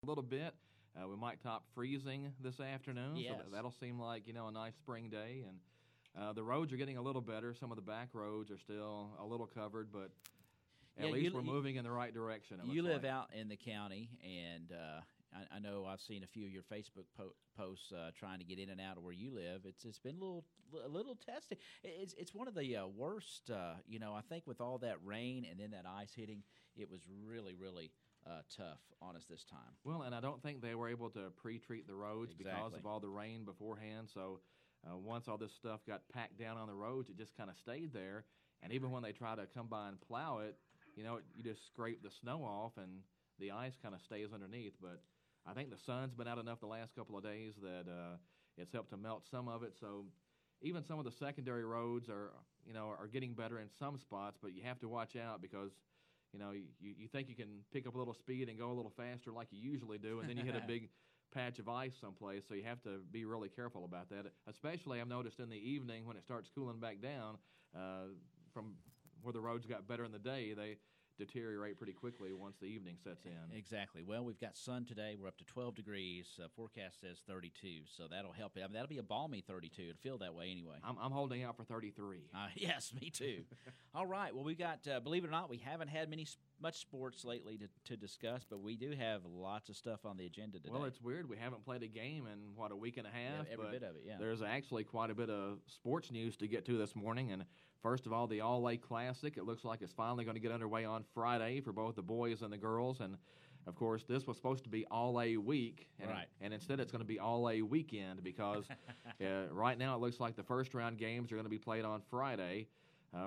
little bit. We might top freezing this afternoon, Yes. so that'll seem like, a nice spring day. And the roads are getting a little better. Some of the back roads are still a little covered, but at least we're moving in the right direction. You live out in the county, and I know I've seen a few of your Facebook posts trying to get in and out of where you live. It's been a little testy. It's one of the worst. I think with all that rain and then that ice hitting, it was really tough on us this time. Well, and I don't think they were able to pre-treat the roads because Exactly. of all the rain beforehand. So once all this stuff got packed down on the roads, it just kind of stayed there. And even when they try to come by and plow it, you just scrape the snow off and the ice kind of stays underneath. But I think the sun's been out enough the last couple of days that it's helped to melt some of it. So even some of the secondary roads are getting better in some spots, but you have to watch out because you think you can pick up a little speed and go a little faster like you usually do, and then you hit a big patch of ice someplace, so you have to be really careful about that. Especially, I've noticed in the evening when it starts cooling back down, from where the roads got better in the day, they deteriorate pretty quickly once the evening sets in. Exactly. Well, we've got sun today. We're up to 12 degrees. Forecast says 32, so that'll help. I mean, that'll be a balmy 32. It'll feel that way anyway. I'm holding out for 33. Yes, me too. All right. Well, we've got, believe it or not, we haven't had much sports lately to discuss, but we do have lots of stuff on the agenda today. Well, it's weird. We haven't played a game in, a week and a half? Yeah, every bit of it, yeah. There's actually quite a bit of sports news to get to this morning. And first of all, the All-A Classic, it looks like it's finally going to get underway on Friday for both the boys and the girls. And, of course, this was supposed to be All-A week. And, right. And instead it's going to be All-A weekend because right now it looks like the first-round games are going to be played on Friday.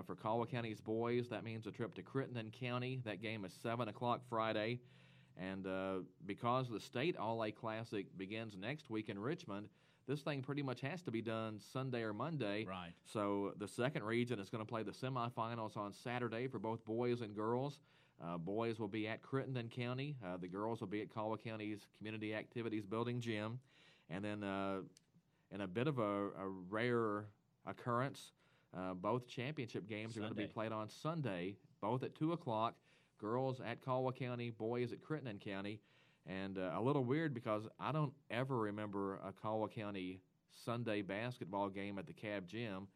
For Caldwell County's boys, that means a trip to Crittenden County. That game is 7 o'clock Friday. And because the state All-A Classic begins next week in Richmond, this thing pretty much has to be done Sunday or Monday. Right. So the second region is going to play the semifinals on Saturday for both boys and girls. Boys will be at Crittenden County. The girls will be at Caldwell County's Community Activities Building Gym. And then in a bit of a rare occurrence, both championship games are going to be played on Sunday, both at 2 o'clock. Girls at Caldwell County, boys at Crittenden County. And a little weird because I don't ever remember a Caldwell County Sunday basketball game at the Cab Gym.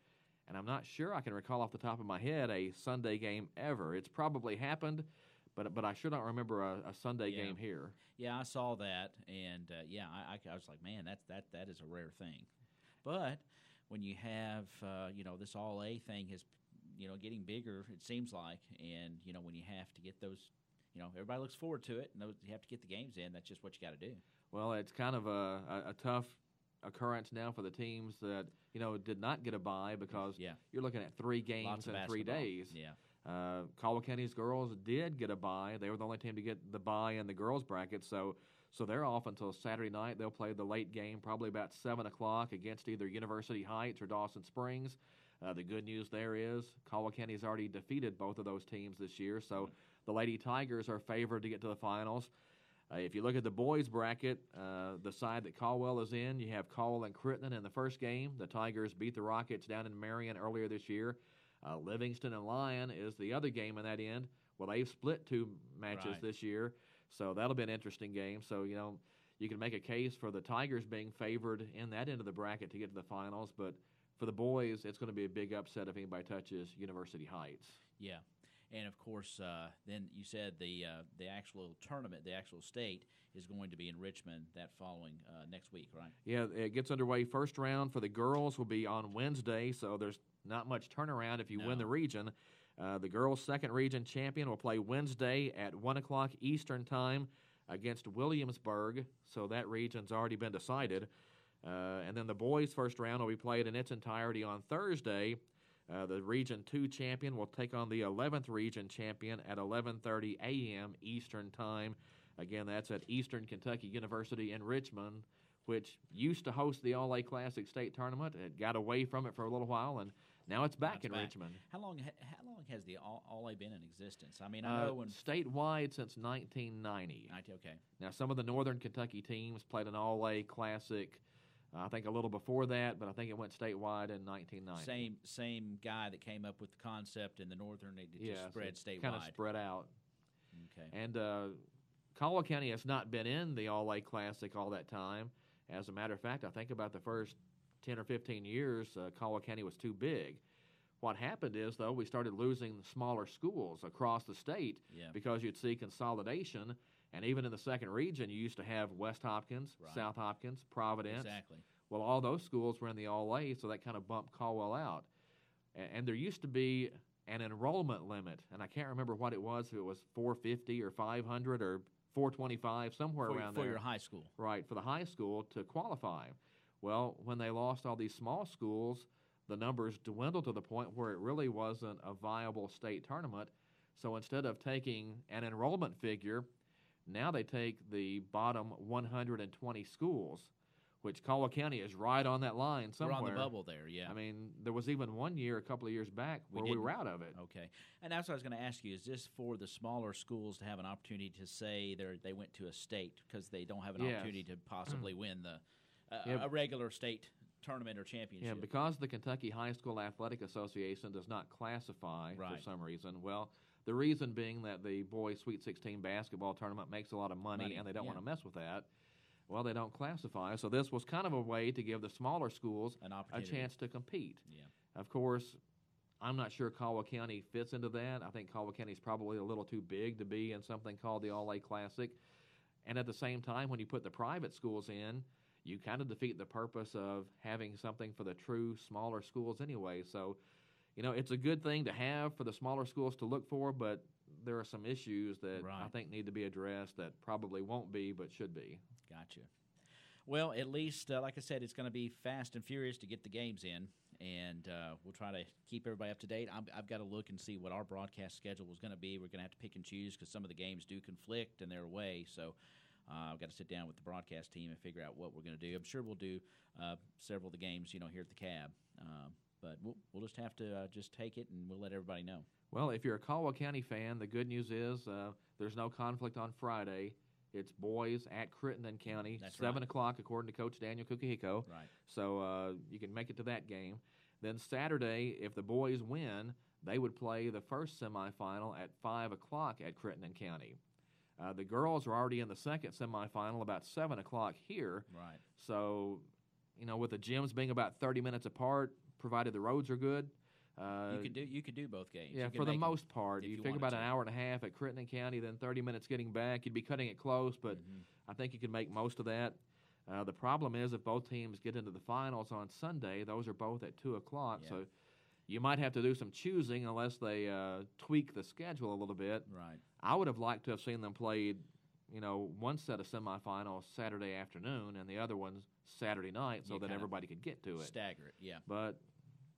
And I'm not sure I can recall off the top of my head a Sunday game ever. It's probably happened, but I sure don't remember a Sunday game here. Yeah, I saw that, and I was like, man, that is a rare thing. But when you have this All-A thing is getting bigger, it seems like, and when you have to get those, everybody looks forward to it, and you have to get the games in. That's just what you got to do. Well, it's kind of a tough occurrence now for the teams that did not get a bye because you're looking at 3 games in 3 days. Yeah. Caldwell County's girls did get a bye. They were the only team to get the bye in the girls bracket, so they're off until Saturday night. They'll play the late game, probably about 7 o'clock, against either University Heights or Dawson Springs. The good news there is Caldwell County's already defeated both of those teams this year, so the Lady Tigers are favored to get to the finals. If you look at the boys' bracket, the side that Caldwell is in, you have Caldwell and Crittenden in the first game. The Tigers beat the Rockets down in Marion earlier this year. Livingston and Lyon is the other game in that end. Well, they've split 2 matches this year, so that'll be an interesting game. So, you can make a case for the Tigers being favored in that end of the bracket to get to the finals, but for the boys, it's going to be a big upset if anybody touches University Heights. Yeah. And, of course, then you said the actual tournament, the actual state, is going to be in Richmond that following next week, right? Yeah, it gets underway. First round for the girls will be on Wednesday, so there's not much turnaround if you win the region. The girls' second region champion will play Wednesday at 1 o'clock Eastern Time against Williamsburg, so that region's already been decided. And then the boys' first round will be played in its entirety on Thursday. The Region 2 champion will take on the 11th Region champion at 11:30 a.m. Eastern Time. Again, that's at Eastern Kentucky University in Richmond, which used to host the All-A Classic State Tournament. It got away from it for a little while, and now it's back in Richmond. How long has the All-A been in existence? I mean, I know when statewide since 1990. Okay. Now, some of the Northern Kentucky teams played an All-A Classic I think a little before that, but I think it went statewide in 1990. Same guy that came up with the concept in the Northern, it just spread statewide. Kind of spread out. Okay. And Caldwell County has not been in the All-A Classic all that time. As a matter of fact, I think about the first 10 or 15 years, Caldwell County was too big. What happened is, though, we started losing smaller schools across the state because you'd see consolidation. And even in the second region, you used to have West Hopkins, South Hopkins, Providence. Exactly. Well, all those schools were in the All-A, so that kind of bumped Caldwell out. And there used to be an enrollment limit, and I can't remember what it was, if it was 450 or 500 or 425, somewhere around there. For your high school. Right, for the high school to qualify. Well, when they lost all these small schools, the numbers dwindled to the point where it really wasn't a viable state tournament. So instead of taking an enrollment figure, now they take the bottom 120 schools, which Caldwell County is right on that line somewhere. We're on the bubble there, yeah. I mean, there was even one year, a couple of years back, where we were out of it. Okay. And that's what I was going to ask you. Is this for the smaller schools to have an opportunity to say they went to a state because they don't have an opportunity to possibly win a regular state tournament or championship? Yeah, because the Kentucky High School Athletic Association does not classify for some reason. Well, the reason being that the boys Sweet 16 basketball tournament makes a lot of money and they don't want to mess with that. Well, they don't classify. So this was kind of a way to give the smaller schools a chance to compete. Yeah. Of course, I'm not sure Caldwell County fits into that. I think Caldwell County is probably a little too big to be in something called the All-A Classic. And at the same time, when you put the private schools in, you kind of defeat the purpose of having something for the true smaller schools anyway. So, it's a good thing to have for the smaller schools to look for, but there are some issues that I think need to be addressed that probably won't be but should be. Gotcha. Well, at least, like I said, it's going to be fast and furious to get the games in, and we'll try to keep everybody up to date. I've got to look and see what our broadcast schedule is going to be. We're going to have to pick and choose because some of the games do conflict and they're away, so I've got to sit down with the broadcast team and figure out what we're going to do. I'm sure we'll do several of the games, here at the Cab, but we'll just have to just take it, and we'll let everybody know. Well, if you're a Caldwell County fan, the good news is there's no conflict on Friday. It's boys at Crittenden County, That's 7 o'clock, according to Coach Daniel Kukihiko. Right. So you can make it to that game. Then Saturday, if the boys win, they would play the first semifinal at 5 o'clock at Crittenden County. The girls are already in the second semifinal about 7 o'clock here. Right. So, with the gyms being about 30 minutes apart, provided the roads are good, you could do both games. Yeah, for the most part. You figure about an hour and a half at Crittenden County, then 30 minutes getting back. You'd be cutting it close, but I think you could make most of that. The problem is if both teams get into the finals on Sunday, those are both at 2 o'clock. Yeah. So you might have to do some choosing unless they tweak the schedule a little bit. Right. I would have liked to have seen them played, one set of semifinals Saturday afternoon and the other ones Saturday night so that everybody could get to it. Stagger it, yeah. But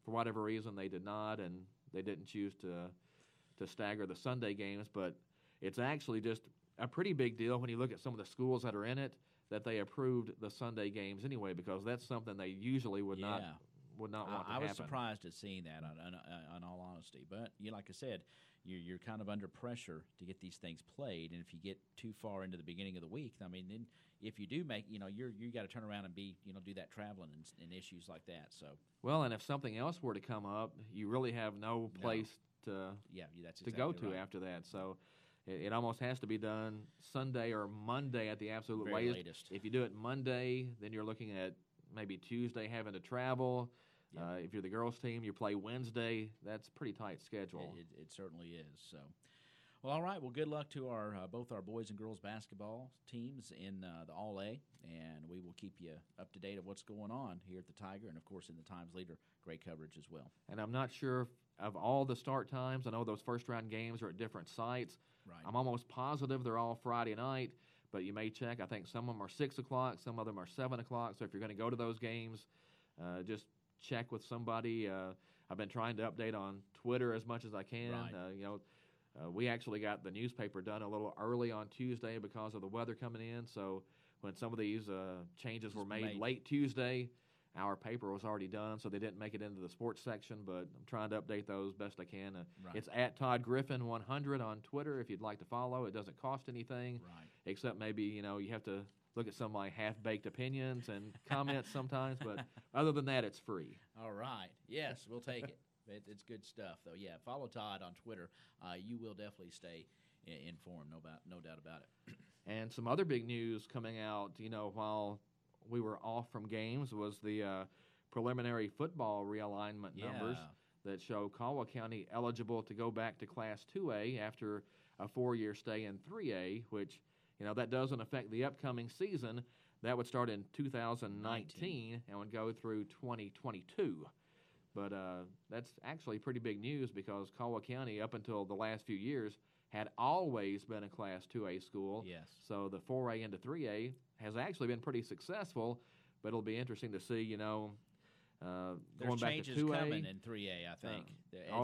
for whatever reason, they did not, and they didn't choose to stagger the Sunday games. But it's actually just a pretty big deal when you look at some of the schools that are in it that they approved the Sunday games anyway, because that's something they usually would not want to happen. I was surprised at seeing that, on all honesty. But like I said, you're kind of under pressure to get these things played, and if you get too far into the beginning of the week, I mean, then if you do make, you got to turn around and do that traveling and issues like that. So well, and if something else were to come up, you really have no place to go to after that. So it almost has to be done Sunday or Monday at the absolute latest. If you do it Monday, then you're looking at maybe Tuesday having to travel. Yep. If you're the girls' team, you play Wednesday. That's a pretty tight schedule. It certainly is. So, well, all right. Well, good luck to our both our boys and girls basketball teams in the All-A, and we will keep you up to date of what's going on here at the Tiger, and of course in the Times Leader. Great coverage as well. And I'm not sure of all the start times. I know those first round games are at different sites. Right. I'm almost positive they're all Friday night, but you may check. I think some of them are 6 o'clock, some of them are 7 o'clock. So if you're going to go to those games, just check with somebody. I've been trying to update on Twitter as much as I can. Right. We actually got the newspaper done a little early on Tuesday because of the weather coming in. So when some of these changes were made late Tuesday, our paper was already done, so they didn't make it into the sports section. But I'm trying to update those best I can. Right. It's at Todd Griffin 100 on Twitter if you'd like to follow. It doesn't cost anything, except maybe you have to look at some of my half-baked opinions and comments sometimes. But other than that, it's free. All right. Yes, we'll take it. It's good stuff, though. Yeah, follow Todd on Twitter. You will definitely stay informed, no doubt about it. And some other big news coming out, while we were off from games was the preliminary football realignment numbers that show Caldwell County eligible to go back to Class 2A after a 4-year stay in 3A, which, that doesn't affect the upcoming season. That would start in 2019 and would go through 2022. But that's actually pretty big news because Caldwell County, up until the last few years, had always been a Class 2A school. Yes. So the 4A into 3A has actually been pretty successful, but it'll be interesting to see, going back to 2A. There's changes coming in 3A, I think.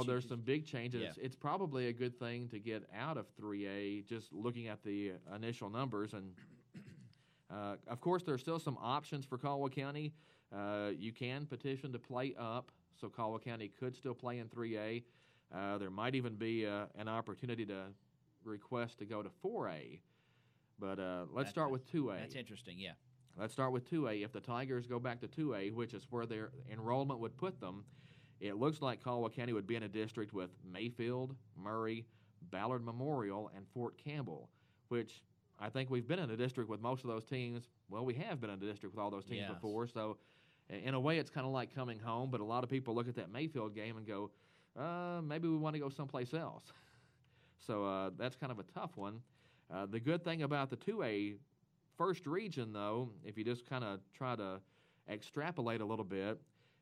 There's some big changes. Yeah. It's probably a good thing to get out of 3A, just looking at the initial numbers. And, of course, there's still some options for Caldwell County. You can petition to play up, so Caldwell County could still play in 3A. There might even be an opportunity to request to go to 4A. But let's start with 2A. That's interesting, yeah. Let's start with 2A. If the Tigers go back to 2A, which is where their enrollment would put them, it looks like Caldwell County would be in a district with Mayfield, Murray, Ballard Memorial, and Fort Campbell, which I think we've been in a district with most of those teams. Well, we have been in a district with all those teams before, so in a way it's kind of like coming home, but a lot of people look at that Mayfield game and go, maybe we want to go someplace else. So that's kind of a tough one. The good thing about the 2A first region, though, if you just kind of try to extrapolate a little bit,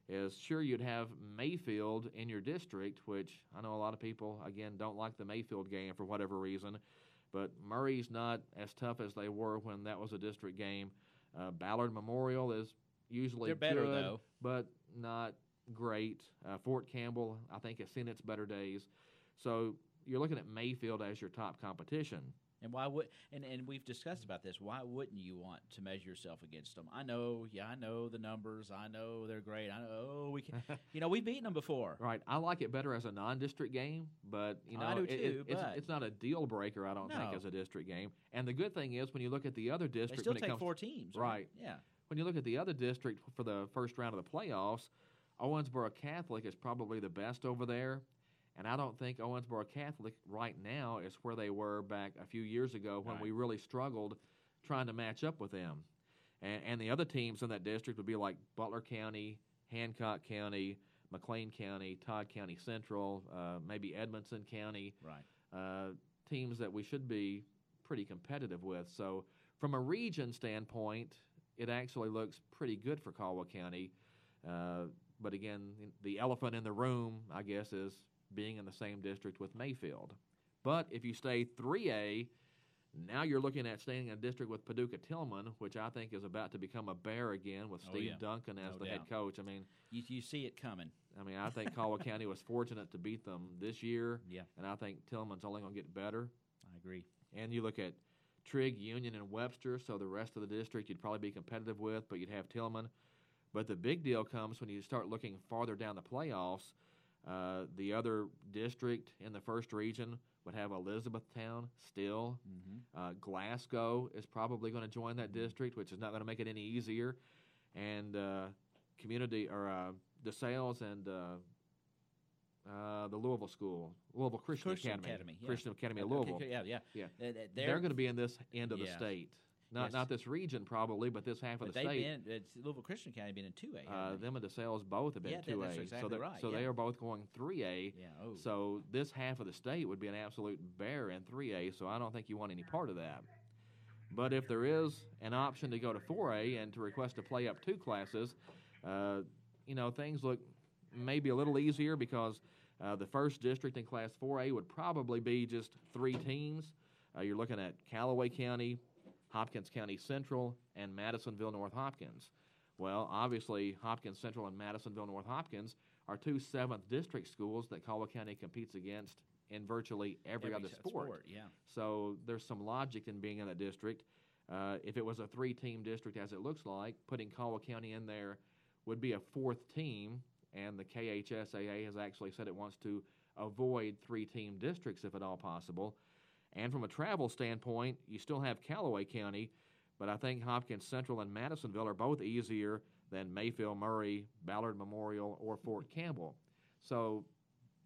is sure you'd have Mayfield in your district, which I know a lot of people, again, don't like the Mayfield game for whatever reason, but Murray's not as tough as they were when that was a district game. Ballard Memorial is usually They're better, good, though. but not great. Fort Campbell, I think, has seen its better days. So you're looking at Mayfield as your top competition. And why would and we've discussed about this. Why wouldn't you want to measure yourself against them? I know the numbers. I know they're great. I know we can. We've beaten them before. Right. I like it better as a non-district game, but I do too. It's not a deal breaker. I don't think as a district game. And the good thing is when you look at the other district, they still take 4 teams. Right. Yeah. When you look at the other district for the first round of the playoffs, Owensboro Catholic is probably the best over there. And I don't think Owensboro Catholic right now is where they were back a few years ago when we really struggled trying to match up with them. And the other teams in that district would be like Butler County, Hancock County, McLean County, Todd County Central, maybe Edmondson County. Right. Teams that we should be pretty competitive with. So from a region standpoint, it actually looks pretty good for Caldwell County. But again, the elephant in the room, I guess, is being in the same district with Mayfield. But if you stay 3A, now you're looking at staying in a district with Paducah-Tillman, which I think is about to become a bear again with Steve Duncan as the head coach. I mean, you see it coming. I mean, I think Caldwell County was fortunate to beat them this year, Yeah. and I think Tillman's only going to get better. I agree. And you look at Trigg, Union, and Webster, so the rest of the district you'd probably be competitive with, but you'd have Tillman. But the big deal comes when you start looking farther down the playoffs. The other district in the first region would have Elizabethtown still. Mm-hmm. Glasgow is probably going to join that district, which is not going to make it any easier. And DeSales and the Louisville School, Louisville Christian Academy. Yeah. Christian Academy of Louisville. Yeah. They're going to be in this end of the Yes. state. Not this region probably, but this half of the state. Louisville Christian Academy been in 2A. Them and DeSales both have been 2A. That's exactly right. So they are both going 3A. Yeah. So this half of the state would be an absolute bear in 3A, so I don't think you want any part of that. But if there is an option to go to 4A and to request to play up 2 classes, things look maybe a little easier because the first district in Class 4A would probably be just 3 teams. You're looking at Callaway County, Hopkins County Central, and Madisonville North Hopkins. Well, obviously, Hopkins Central and Madisonville North Hopkins are 2 7th district schools that Caldwell County competes against in virtually every other sport. Yeah. So there's some logic in being in that district. If it was a 3-team district, as it looks like, putting Caldwell County in there would be a 4th team, and the KHSAA has actually said it wants to avoid 3-team districts if at all possible. And from a travel standpoint, you still have Callaway County, but I think Hopkins Central and Madisonville are both easier than Mayfield, Murray, Ballard Memorial, or Fort Campbell. So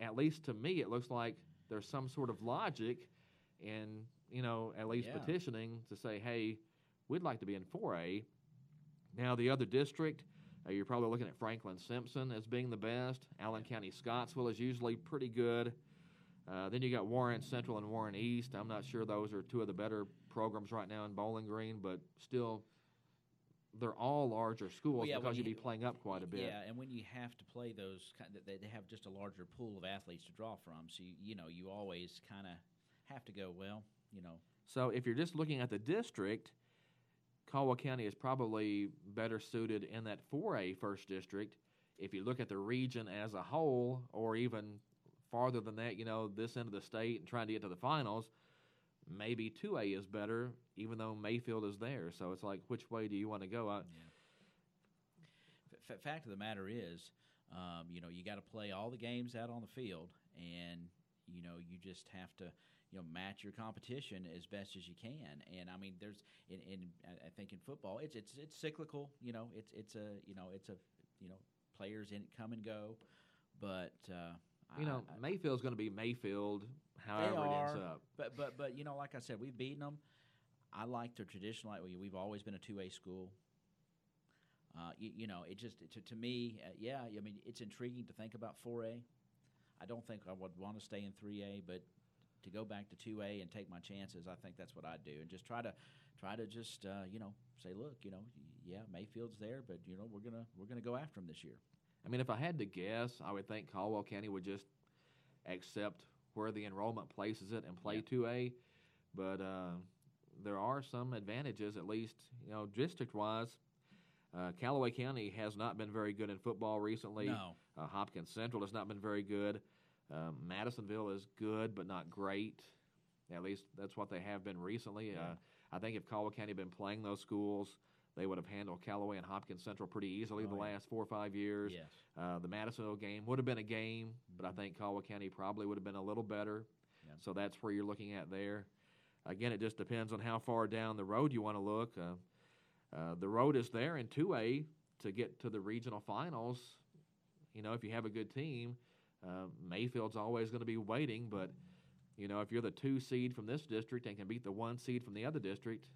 at least to me, it looks like there's some sort of logic in at least Yeah. petitioning to say, hey, we'd like to be in 4A. Now, the other district, you're probably looking at Franklin Simpson as being the best. Allen County Scottsville is usually pretty good. Then you got Warren Central and Warren East. I'm not sure those are two of the better programs right now in Bowling Green, but still, they're all larger schools because you'd be playing up quite a bit. Yeah, and when you have to play those, they have just a larger pool of athletes to draw from. So you always kind of have to go, So if you're just looking at the district, Caldwell County is probably better suited in that 4A first district. If you look at the region as a whole, or even farther than that, this end of the state and trying to get to the finals, maybe 2A is better, even though Mayfield is there. So it's like, which way do you want to go? Fact of the matter is, you got to play all the games out on the field, and you just have to match your competition as best as you can. And I mean, there's I think in football, it's cyclical. It's players in come and go, but Mayfield's going to be Mayfield, however it ends up. But like I said, we've beaten them. I like their traditional. We've always been a 2A school. It just to me, I mean, it's intriguing to think about 4A. I don't think I would want to stay in 3A, but to go back to 2A and take my chances, I think that's what I'd do, and just try to just say, look, Mayfield's there, but we're gonna go after him this year. I mean, if I had to guess, I would think Caldwell County would just accept where the enrollment places it and play 2A, but there are some advantages, at least district-wise. Callaway County has not been very good in football recently. No. Hopkins Central has not been very good. Madisonville is good, but not great. At least that's what they have been recently. Yeah. I think if Caldwell County had been playing those schools, they would have handled Callaway and Hopkins Central pretty easily the last 4 or 5 years. Yes. The Madisonville game would have been a game, but I think Caldwell County probably would have been a little better. Yep. So that's where you're looking at there. Again, it just depends on how far down the road you want to look. The road is there in 2A to get to the regional finals. If you have a good team, Mayfield's always going to be waiting. But, if you're the 2 seed from this district and can beat the 1 seed from the other district,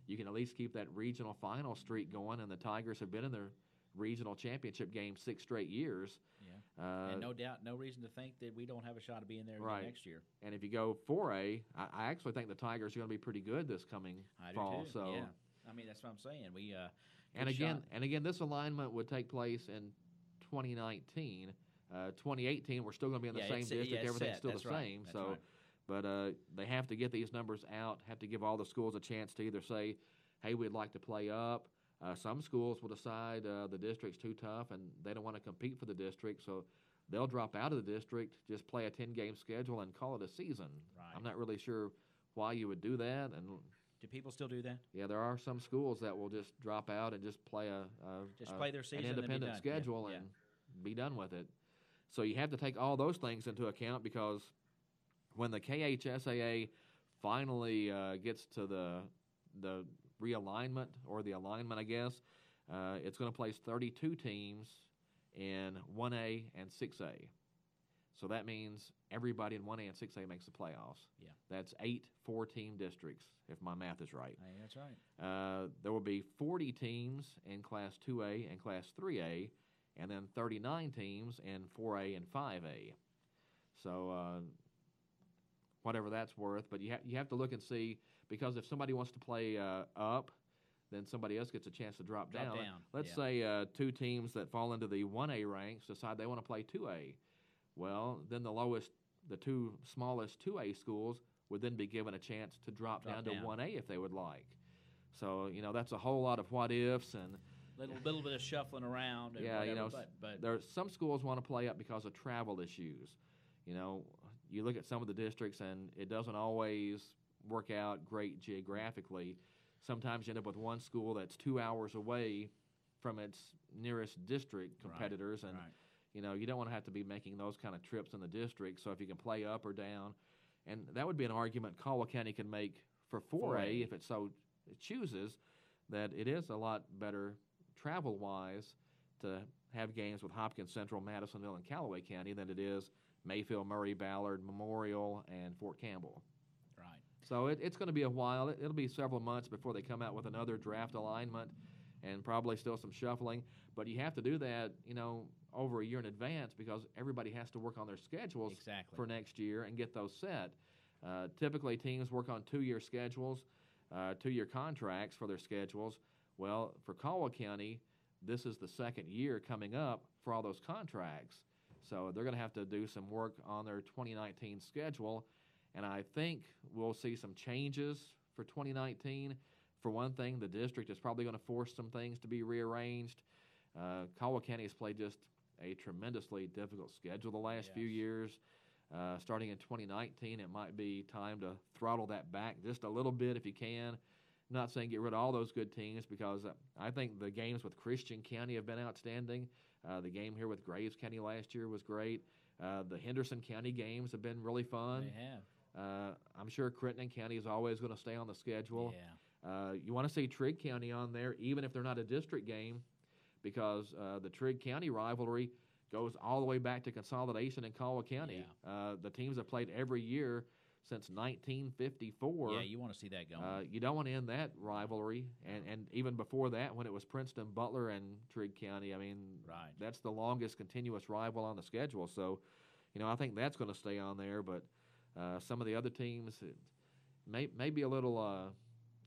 you can at least keep that regional final streak going. And the Tigers have been in the regional championship game 6 straight years. Yeah. And no doubt, no reason to think that we don't have a shot of being there again next year. And if you go 4A, I actually think the Tigers are going to be pretty good this coming fall. Do too. So, yeah. I mean, that's what I'm saying. We and again, this alignment would take place in 2019. 2018, we're still going to be in the same district. Everything's still that's the right. same. That's so, right. But they have to get these numbers out. Have to give all the schools a chance to either say, "Hey, we'd like to play up." Some schools will decide the district's too tough and they don't want to compete for the district, so they'll drop out of the district, just play a 10-game schedule and call it a season. Right. I'm not really sure why you would do that. And do people still do that? Yeah, there are some schools that will just drop out and just play play their season, an independent schedule and be done with it. So you have to take all those things into account, because when the KHSAA finally gets to the realignment or the alignment, I guess, it's going to place 32 teams in 1A and 6A. So that means everybody in 1A and 6A makes the playoffs. Yeah. That's 8 4-team districts, if my math is right. Hey, that's right. There will be 40 teams in Class 2A and Class 3A, and then 39 teams in 4A and 5A. So whatever that's worth. But you have to look and see, because if somebody wants to play up, then somebody else gets a chance to drop down. Let's say 2 teams that fall into the 1A ranks decide they want to play 2A. Well, then the 2 smallest 2A schools would then be given a chance to drop down to 1A if they would like. So, that's a whole lot of what-ifs and little bit of shuffling around. And whatever, but there some schools want to play up because of travel issues. You look at some of the districts, and it doesn't always work out great geographically. Sometimes you end up with one school that's 2 hours away from its nearest district competitors, and you don't want to have to be making those kind of trips in the district. So if you can play up or down, and that would be an argument Caldwell County can make for 4A if it so chooses, that it is a lot better travel-wise to have games with Hopkins Central, Madisonville, and Callaway County than it is Mayfield, Murray, Ballard, Memorial, and Fort Campbell. Right. So it's going to be a while. It'll be several months before they come out with another draft alignment, and probably still some shuffling. But you have to do that, over a year in advance, because everybody has to work on their schedules for next year and get those set. Typically, teams work on 2-year schedules, 2-year contracts for their schedules. Well, for Caldwell County, this is the second year coming up for all those contracts. So they're going to have to do some work on their 2019 schedule, and I think we'll see some changes for 2019. For one thing, the district is probably going to force some things to be rearranged. Caldwell County has played just a tremendously difficult schedule the last few years. Starting in 2019, it might be time to throttle that back just a little bit if you can. I'm not saying get rid of all those good teams, because I think the games with Christian County have been outstanding. The game here with Graves County last year was great. The Henderson County games have been really fun. They have. I'm sure Crittenden County is always going to stay on the schedule. Yeah. You want to see Trigg County on there, even if they're not a district game, because the Trigg County rivalry goes all the way back to consolidation in Caldwell County. Yeah. The teams have played every year since 1954. Yeah, you want to see that going. You don't want to end that rivalry. And even before that, when it was Princeton, Butler, and Trigg County, I mean, that's the longest continuous rival on the schedule. So, I think that's going to stay on there. But some of the other teams may be a little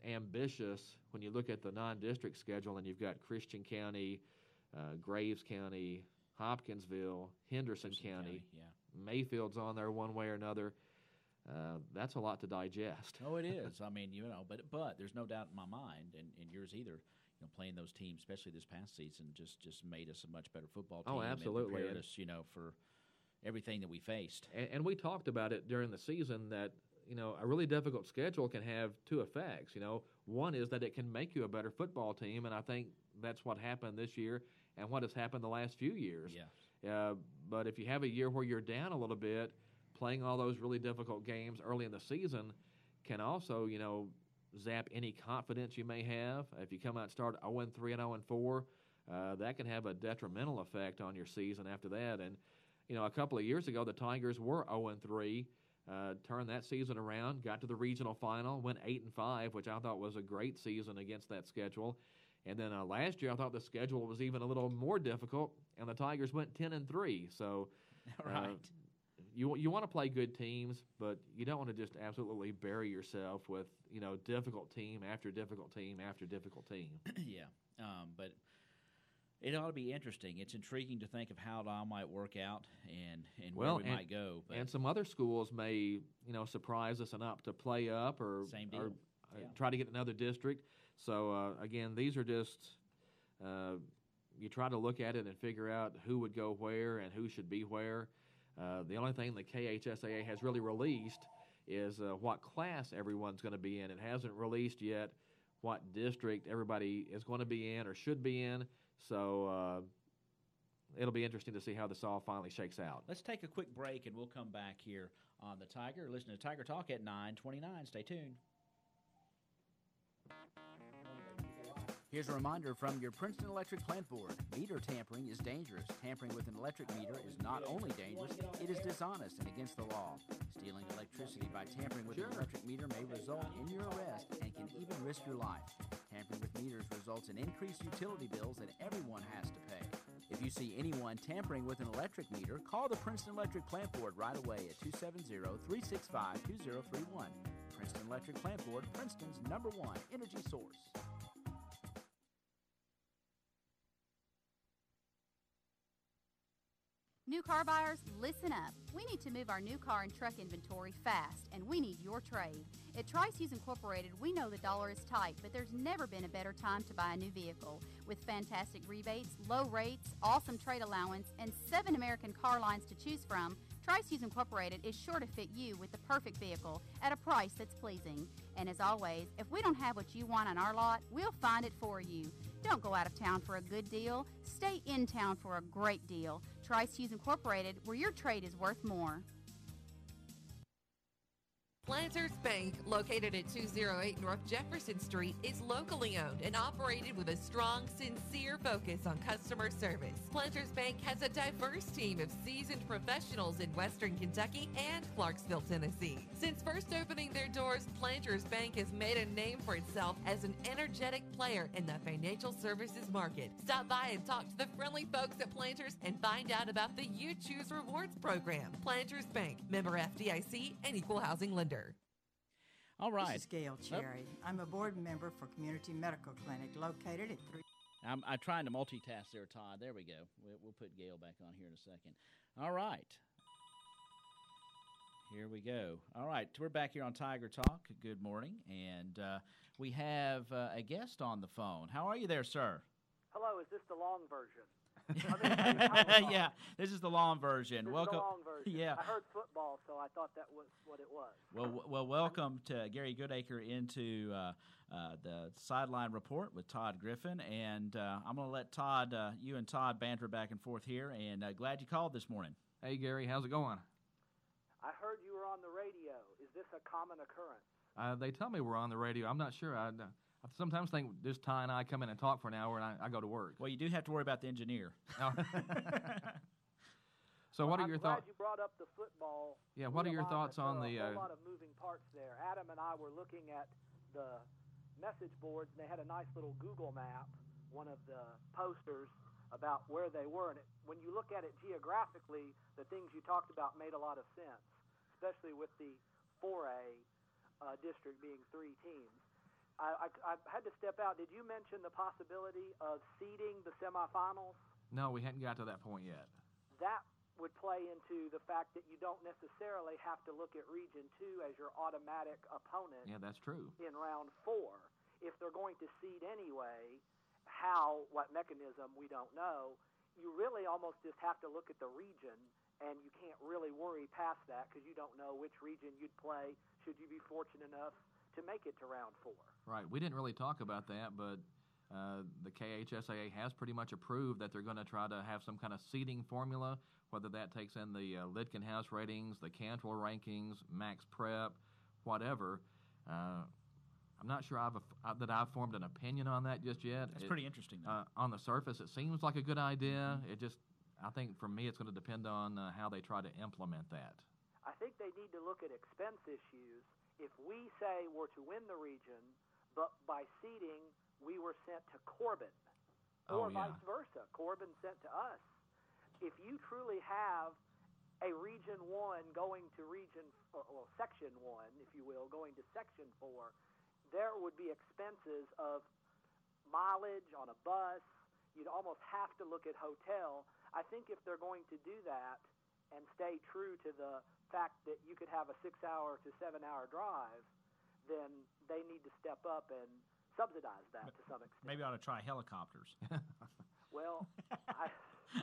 ambitious when you look at the non-district schedule, and you've got Christian County, Graves County, Hopkinsville, Henderson County. Mayfield's on there one way or another. That's a lot to digest. Oh, it is. I mean, but there's no doubt in my mind, and yours either. Playing those teams, especially this past season, just made us a much better football team. Oh, absolutely. And prepared us, for everything that we faced. And we talked about it during the season that a really difficult schedule can have two effects. One is that it can make you a better football team, and I think that's what happened this year and what has happened the last few years. Yeah. But if you have a year where you're down a little bit, playing all those really difficult games early in the season can also, zap any confidence you may have. If you come out and start 0-3 and 0-4, that can have a detrimental effect on your season after that. And, a couple of years ago, the Tigers were 0-3, turned that season around, got to the regional final, went 8-5, which I thought was a great season against that schedule. And then last year, I thought the schedule was even a little more difficult, and the Tigers went 10-3. So, right. You want to play good teams, but you don't want to just absolutely bury yourself with difficult team after difficult team after difficult team. Yeah, but it ought to be interesting. It's intriguing to think of how it all might work out and where we might go. But and some other schools may surprise us and opt to play up or same deal. Try to get another district. So again, these are just you try to look at it and figure out who would go where and who should be where. The only thing the KHSAA has really released is what class everyone's going to be in. It hasn't released yet what district everybody is going to be in or should be in. So it'll be interesting to see how this all finally shakes out. Let's take a quick break, and we'll come back here on the Tiger. Listen to Tiger Talk at 9:29. Stay tuned. Here's a reminder from your Princeton Electric Plant Board. Meter tampering is dangerous. Tampering with an electric meter is not only dangerous, it is dishonest and against the law. Stealing electricity by tampering with an electric meter may result in your arrest and can even risk your life. Tampering with meters results in increased utility bills that everyone has to pay. If you see anyone tampering with an electric meter, call the Princeton Electric Plant Board right away at 270-365-2031. Princeton Electric Plant Board, Princeton's #1 energy source. New car buyers, listen up. We need to move our new car and truck inventory fast, and we need your trade. At Tri-Seas Incorporated, we know the dollar is tight, but there's never been a better time to buy a new vehicle. With fantastic rebates, low rates, awesome trade allowance, and 7 American car lines to choose from, Tri-Seas Incorporated is sure to fit you with the perfect vehicle at a price that's pleasing. And as always, if we don't have what you want on our lot, we'll find it for you. Don't go out of town for a good deal. Stay in town for a great deal. Tri-Seas Incorporated, where your trade is worth more. Planters Bank, located at 208 North Jefferson Street, is locally owned and operated with a strong, sincere focus on customer service. Planters Bank has a diverse team of seasoned professionals in Western Kentucky and Clarksville, Tennessee. Since first opening their doors, Planters Bank has made a name for itself as an energetic player in the financial services market. Stop by and talk to the friendly folks at Planters and find out about the You Choose Rewards program. Planters Bank, member FDIC and equal housing lender. All right. This is Gail Cherry. I'm a board member for Community Medical Clinic located at 3. I'm trying to multitask there, Todd. There we go. We'll put Gail back on here in a second. All right. Here we go. All right. We're back here on Tiger Talk. Good morning. And we have a guest on the phone. How are you there, sir? Hello. Is this the long version? Yeah, this is the long version. Welcome. The long version. Yeah. I heard football, so I thought that was what it was. Well, welcome to Gary Goodacre into the Sideline Report with Todd Griffin, and I'm going to let Todd, you and Todd banter back and forth here, and glad you called this morning. Hey, Gary, how's it going? I heard you were on the radio. Is this a common occurrence? They tell me we're on the radio. I'm not sure. I sometimes think just Ty and I come in and talk for an hour, and I go to work. Well, you do have to worry about the engineer. So what are your thoughts? I'm glad you brought up the football. Yeah, what are your thoughts on the... There are a lot of moving parts there. Adam and I were looking at the message boards, and they had a nice little Google map, one of the posters, about where they were. And when you look at it geographically, the things you talked about made a lot of sense, especially with the 4A district being 3 teams. I had to step out. Did you mention the possibility of seeding the semifinals? No, we hadn't got to that point yet. That would play into the fact that you don't necessarily have to look at Region 2 as your automatic opponent. Yeah, that's true. In round 4. If they're going to seed anyway, what mechanism, we don't know. You really almost just have to look at the region, and you can't really worry past that because you don't know which region you'd play should you be fortunate enough to make it to round 4. Right. We didn't really talk about that, but the KHSAA has pretty much approved that they're going to try to have some kind of seeding formula, whether that takes in the Litkin House ratings, the Cantrell rankings, Max Prep, whatever. I'm not sure that I've formed an opinion on that just yet. That's pretty interesting, though. On the surface, it seems like a good idea. I think for me, it's going to depend on how they try to implement that. I think they need to look at expense issues. If we say we're to win the region, but by seeding we were sent to Corbin, or vice versa, Corbin sent to us. If you truly have a Region 1 going to Section 1, if you will, going to Section 4, there would be expenses of mileage on a bus. You'd almost have to look at hotel. I think if they're going to do that and stay true to the fact that you could have a 6-hour to 7-hour drive, then they need to step up and subsidize that to some extent. Maybe I ought to try helicopters. Well,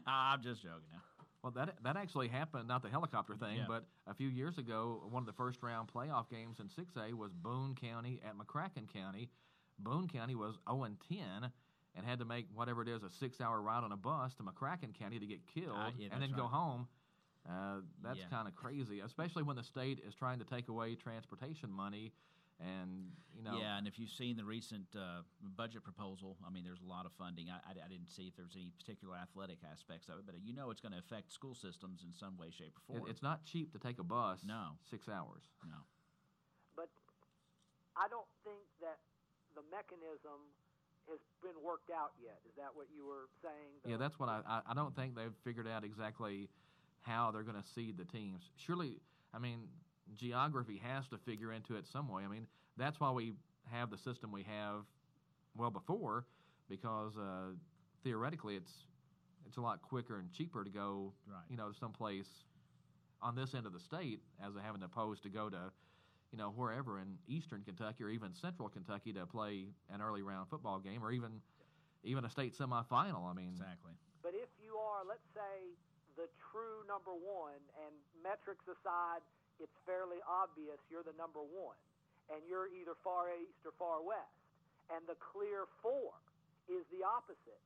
I'm just joking now. Well, that actually happened, not the helicopter thing, but a few years ago, one of the first-round playoff games in 6A was Boone County at McCracken County. Boone County was 0-10 and had to make whatever it is, a 6-hour ride on a bus to McCracken County to get killed and then go home. That's kind of crazy, especially when the state is trying to take away transportation money. And, Yeah, and if you've seen the recent budget proposal, I mean, there's a lot of funding. I didn't see if there's any particular athletic aspects of it, but it's going to affect school systems in some way, shape, or form. It's not cheap to take a bus 6 hours. No. But I don't think that the mechanism has been worked out yet. Is that what you were saying? Yeah, that's what I don't think they've figured out exactly how they're going to seed the teams. Surely, I mean, geography has to figure into it some way. I mean, that's why we have the system we have before, because theoretically it's a lot quicker and cheaper to go, to someplace on this end of the state as having opposed to go to, wherever in eastern Kentucky or even central Kentucky to play an early round football game or even a state semifinal. I mean, exactly. But if you are, let's say, the true number 1, and metrics aside, it's fairly obvious you're the number 1, and you're either far east or far west, and the clear 4 is the opposite.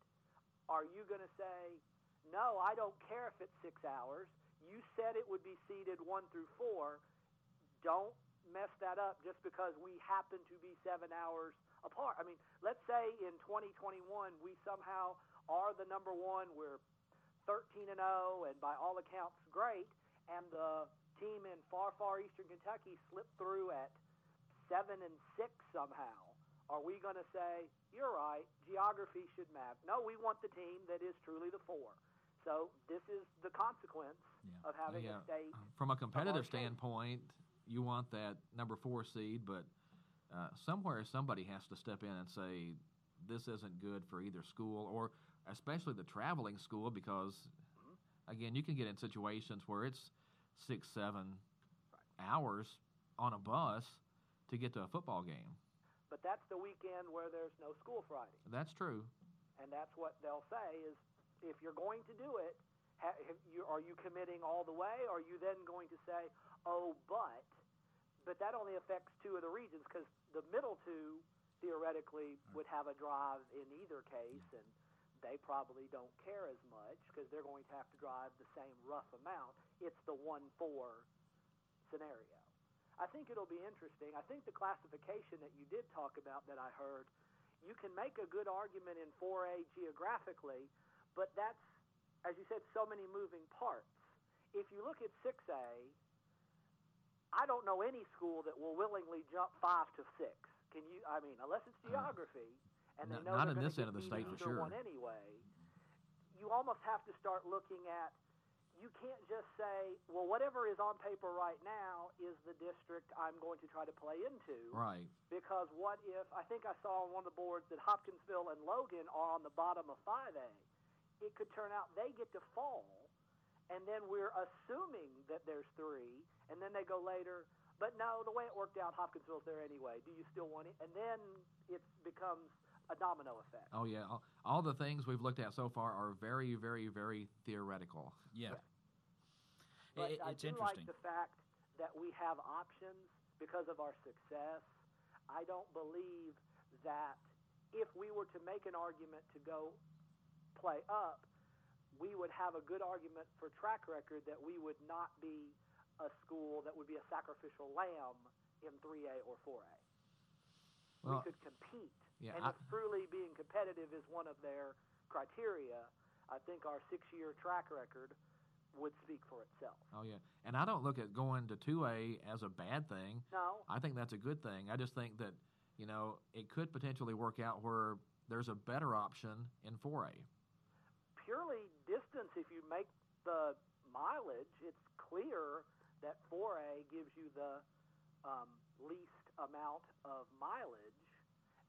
Are you going to say, no, I don't care if it's 6 hours. You said it would be seeded 1 through 4. Don't mess that up just because we happen to be 7 hours apart. I mean, let's say in 2021 we somehow are the number one. We're 13-0, and by all accounts, great. And the team in far eastern Kentucky slipped through at 7-6 somehow. Are we going to say, you're right, geography should matter? No, we want the team that is truly the 4. So this is the consequence of having a state. From a competitive standpoint, you want that number 4 seed, but somewhere somebody has to step in and say, this isn't good for either school, or especially the traveling school, because, again, you can get in situations where it's 6-7 hours on a bus to get to a football game. But that's the weekend where there's no school Friday. That's true. And that's what they'll say is, if you're going to do it, are you committing all the way? Or are you then going to say, but that only affects 2 of the regions, because the middle 2 theoretically would have a drive in either case, and they probably don't care as much because they're going to have to drive the same rough amount. It's the 1-4 scenario. I think it'll be interesting. I think the classification that you did talk about that I heard, you can make a good argument in 4A geographically, but that's, as you said, so many moving parts. If you look at 6A, I don't know any school that will willingly jump 5 to 6. Can you? I mean, unless it's geography, and they know not they're in this going end to of the get state for either sure. one anyway. You almost have to start looking at. You can't just say, well, whatever is on paper right now is the district I'm going to try to play into. Right. Because what if, I think I saw on one of the boards that Hopkinsville and Logan are on the bottom of 5A. It could turn out they get to fall, and then we're assuming that there's 3, and then they go later. But no, the way it worked out, Hopkinsville's there anyway. Do you still want it? And then it becomes a domino effect. Oh, yeah. All the things we've looked at so far are very, very, very theoretical. Yeah. But I It's do interesting. like the fact that we have options because of our success. I don't believe that if we were to make an argument to go play up, we would have a good argument for track record that we would not be a school that would be a sacrificial lamb in 3A or 4A. Well, we could compete. yeah, And if truly being competitive is one of their criteria, I think our 6-year track record would speak for itself. Oh, yeah. And I don't look at going to 2A as a bad thing. No. I think that's a good thing. I just think that, it could potentially work out where there's a better option in 4A. Purely distance, if you make the mileage, it's clear that 4A gives you the least amount of mileage,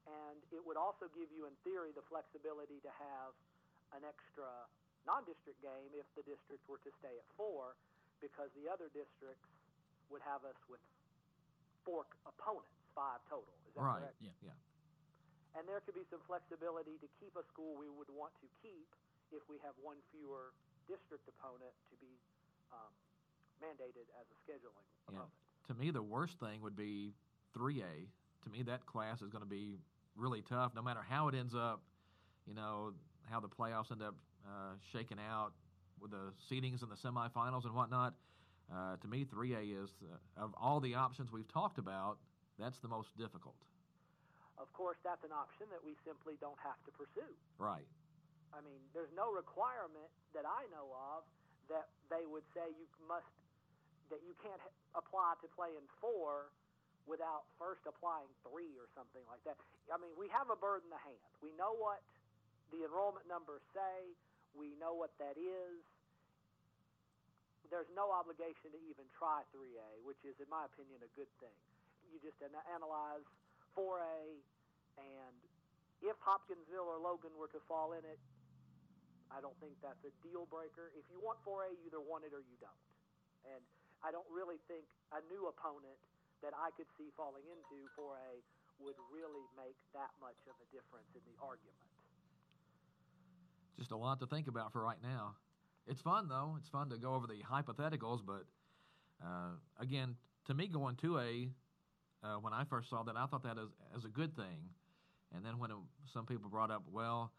and it would also give you, in theory, the flexibility to have an extra non-district game if the district were to stay at 4, because the other districts would have us with 4 opponents, 5 total. Is that Right. correct? Yeah. And there could be some flexibility to keep a school we would want to keep if we have 1 fewer district opponent to be mandated as a scheduling opponent. To me, the worst thing would be 3A. To me, that class is going to be really tough, no matter how it ends up, how the playoffs end up shaking out with the seedings in the semifinals and whatnot. To me, 3A is, of all the options we've talked about, that's the most difficult. Of course, that's an option that we simply don't have to pursue. Right. I mean, there's no requirement that I know of that they would say that you can't apply to play in 4 without first applying 3 or something like that. I mean, we have a bird in the hand. We know what the enrollment numbers say. We know what that is. There's no obligation to even try 3A, which is, in my opinion, a good thing. You just analyze 4A, and if Hopkinsville or Logan were to fall in it, I don't think that's a deal breaker. If you want 4A, you either want it or you don't. And I don't really think a new opponent that I could see falling into 4A would really make that much of a difference in the argument. Just a lot to think about for right now. It's fun, though. It's fun to go over the hypotheticals, but again, to me, going 2A, when I first saw that, I thought that as a good thing. And then when some people brought up, well,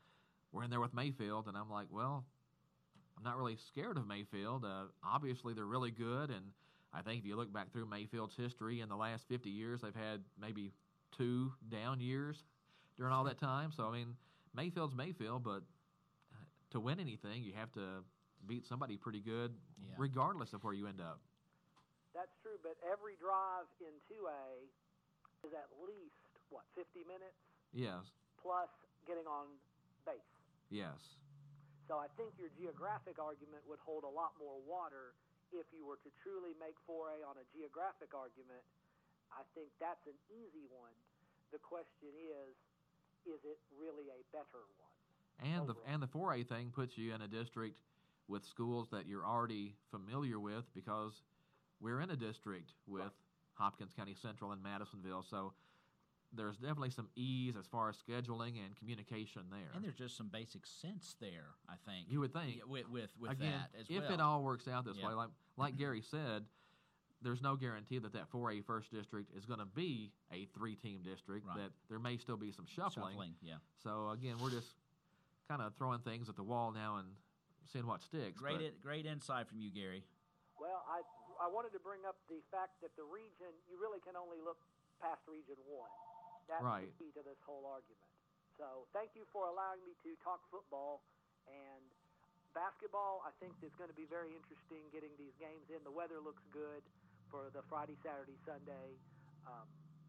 we're in there with Mayfield, and I'm like, well, I'm not really scared of Mayfield. Obviously, they're really good, and I think if you look back through Mayfield's history in the last 50 years, they've had maybe 2 down years during all that time. So, I mean, Mayfield's Mayfield, but to win anything, you have to beat somebody pretty good, regardless of where you end up. That's true, but every drive in 2A is at least, 50 minutes? Yes. Plus getting on base. Yes. So I think your geographic argument would hold a lot more water if you were to truly make 4A on a geographic argument. I think that's an easy one. The question is it really a better one? And the 4A thing puts you in a district with schools that you're already familiar with, because we're in a district with Hopkins County Central and Madisonville. So there's definitely some ease as far as scheduling and communication there. And there's just some basic sense there, I think. You would think. With Again, that as well. if it all works out this way, like Gary said, there's no guarantee that 4A first district is going to be a 3-team district, that there may still be some shuffling. So, again, we're just kind of throwing things at the wall now and seeing what sticks. Great insight from you, Gary. Well, I wanted to bring up the fact that the region, you really can only look past Region 1. That's the key to this whole argument. So thank you for allowing me to talk football. And basketball, I think is going to be very interesting getting these games in. The weather looks good for the Friday, Saturday, Sunday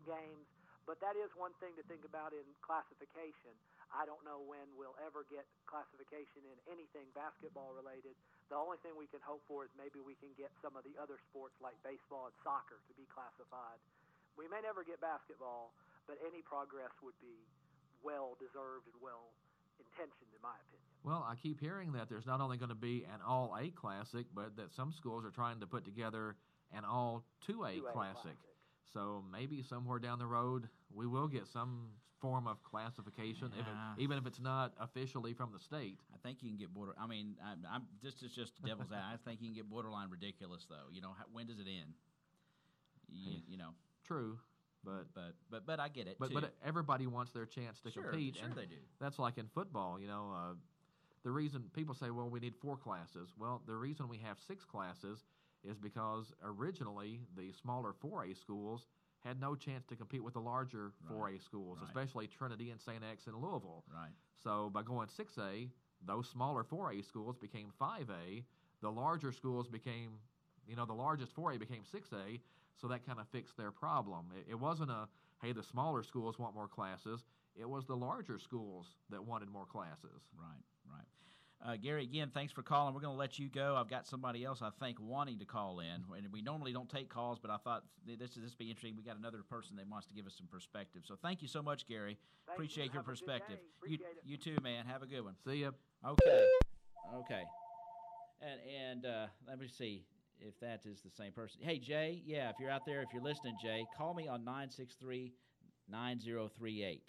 games. But that is one thing to think about in classification. I don't know when we'll ever get classification in anything basketball related. The only thing we can hope for is maybe we can get some of the other sports like baseball and soccer to be classified. We may never get basketball, but any progress would be well-deserved and well-intentioned, in my opinion. Well, I keep hearing that there's not only going to be an All-A Classic, but that some schools are trying to put together an All-2A Classic. So maybe somewhere down the road we will get some form of classification, even if it's not officially from the state. I think you can get I'm this is just devil's advocate. I think you can get borderline ridiculous, though. When does it end? You know. True. But I get it. But everybody wants their chance to compete, sure and they do. That's like in football. The reason people say, "Well, we need 4 classes." Well, the reason we have 6 classes is because originally the smaller 4A schools had no chance to compete with the larger 4A schools, especially Trinity and St. X in Louisville. Right. So by going 6A, those smaller 4A schools became 5A. The larger schools became, the largest 4A became 6A. So that kind of fixed their problem. It wasn't hey, the smaller schools want more classes. It was the larger schools that wanted more classes. Right. Gary, again, thanks for calling. We're going to let you go. I've got somebody else, I think, wanting to call in. And we normally don't take calls, but I thought this be interesting. We got another person that wants to give us some perspective. So thank you so much, Gary. Appreciate your perspective. Appreciate it. You too, man. Have a good one. See ya. Okay. And let me see if that is the same person. Hey, Jay, if you're out there, if you're listening, Jay, call me on 963-9038.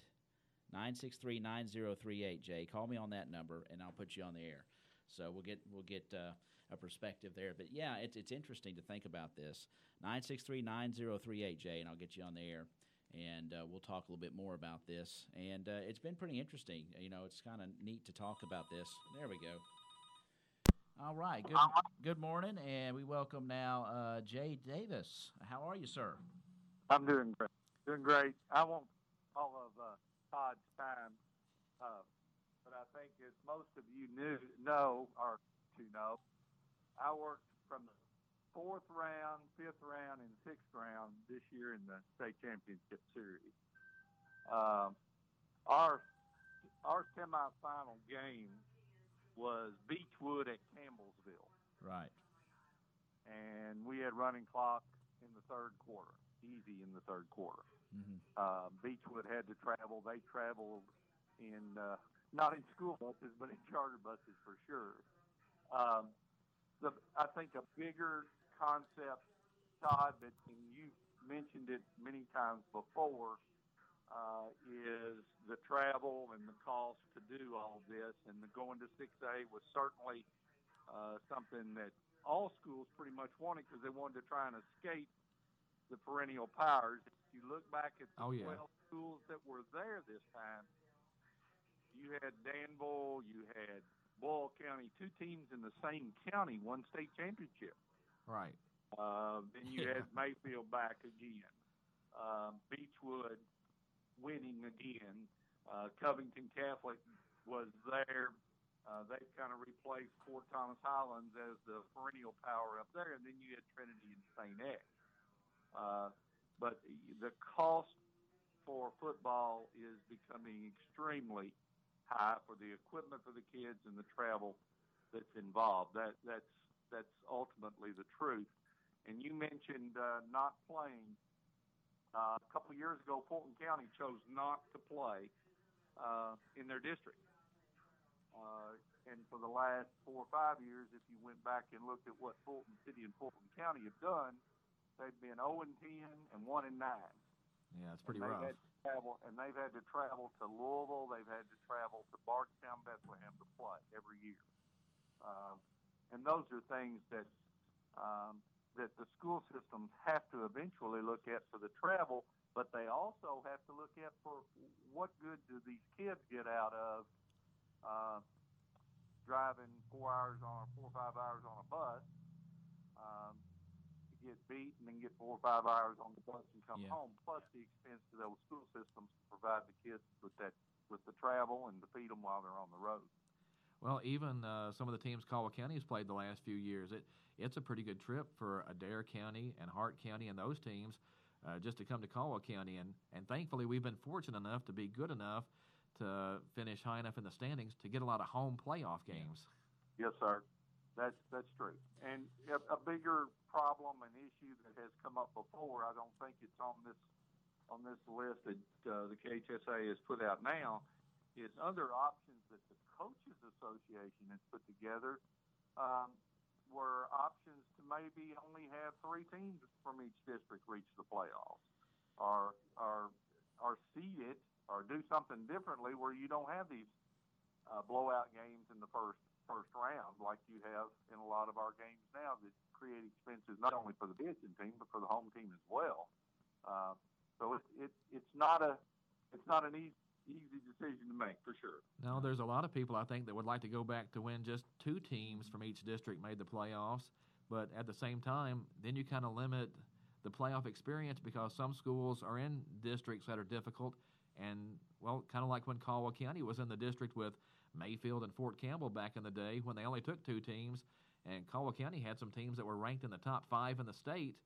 963-9038, Jay. Call me on that number, and I'll put you on the air. So we'll get a perspective there. But, it's interesting to think about this. 963-9038, Jay, and I'll get you on the air. And we'll talk a little bit more about this. And it's been pretty interesting. It's kind of neat to talk about this. There we go. All right. Good morning, and we welcome now Jay Davis. How are you, sir? I'm doing great. Doing great. I won't all of Todd's time, but I think as most of you know, I worked from the 4th round, 5th round, and 6th round this year in the state championship series. Our semifinal game was Beechwood at Campbellsville. Right. And we had running clock in the 3rd quarter, easy in the 3rd quarter. Mm-hmm. Beechwood had to travel. They traveled in, not in school buses, but in charter buses for sure. I think a bigger concept, Todd, and you mentioned it many times before, is the travel and the cost to do all this. And the going to 6A was certainly something that all schools pretty much wanted, because they wanted to try and escape the perennial powers. If you look back at the 12 schools that were there this time, you had Danville, you had Boyle County, 2 teams in the same county, won state championship. Right. Then you had Mayfield back again. Beechwood winning again. Covington Catholic was there. They've kind of replaced Fort Thomas Highlands as the perennial power up there, and then you had Trinity and St. X. But the cost for football is becoming extremely high for the equipment for the kids and the travel that's involved. That's ultimately the truth. And you mentioned not playing. A couple of years ago, Fulton County chose not to play in their district. And for the last 4 or 5 years, if you went back and looked at what Fulton City and Fulton County have done, they've been 0-10 and 1-9. Yeah, it's pretty rough. They've had to travel to Louisville. They've had to travel to Bardstown, Bethlehem to play every year. And those are things that the school systems have to eventually look at for the travel, but they also have to look at for what good do these kids get out of driving 4 or 5 hours on a bus to get beat and then get 4 or 5 hours on the bus and come home, plus the expense to those school systems to provide the kids with the travel and to feed them while they're on the road. Well, even some of the teams Caldwell County has played the last few years, it's a pretty good trip for Adair County and Hart County and those teams just to come to Caldwell County. And thankfully, we've been fortunate enough to be good enough to finish high enough in the standings to get a lot of home playoff games. Yes, sir. That's true. And a bigger problem and issue that has come up before, I don't think it's on this list that the KHSA has put out now, is other options that the Coaches Association has put together were options to maybe only have 3 teams from each district reach the playoffs, or seed it, or do something differently where you don't have these blowout games in the first round like you have in a lot of our games now that create expenses not only for the visiting team but for the home team as well. So it's not an easy decision to make, for sure. No, there's a lot of people, I think, that would like to go back to when just 2 teams from each district made the playoffs. But at the same time, then you kind of limit the playoff experience because some schools are in districts that are difficult. And, well, kind of like when Caldwell County was in the district with Mayfield and Fort Campbell back in the day when they only took 2 teams. And Caldwell County had some teams that were ranked in the top 5 in the state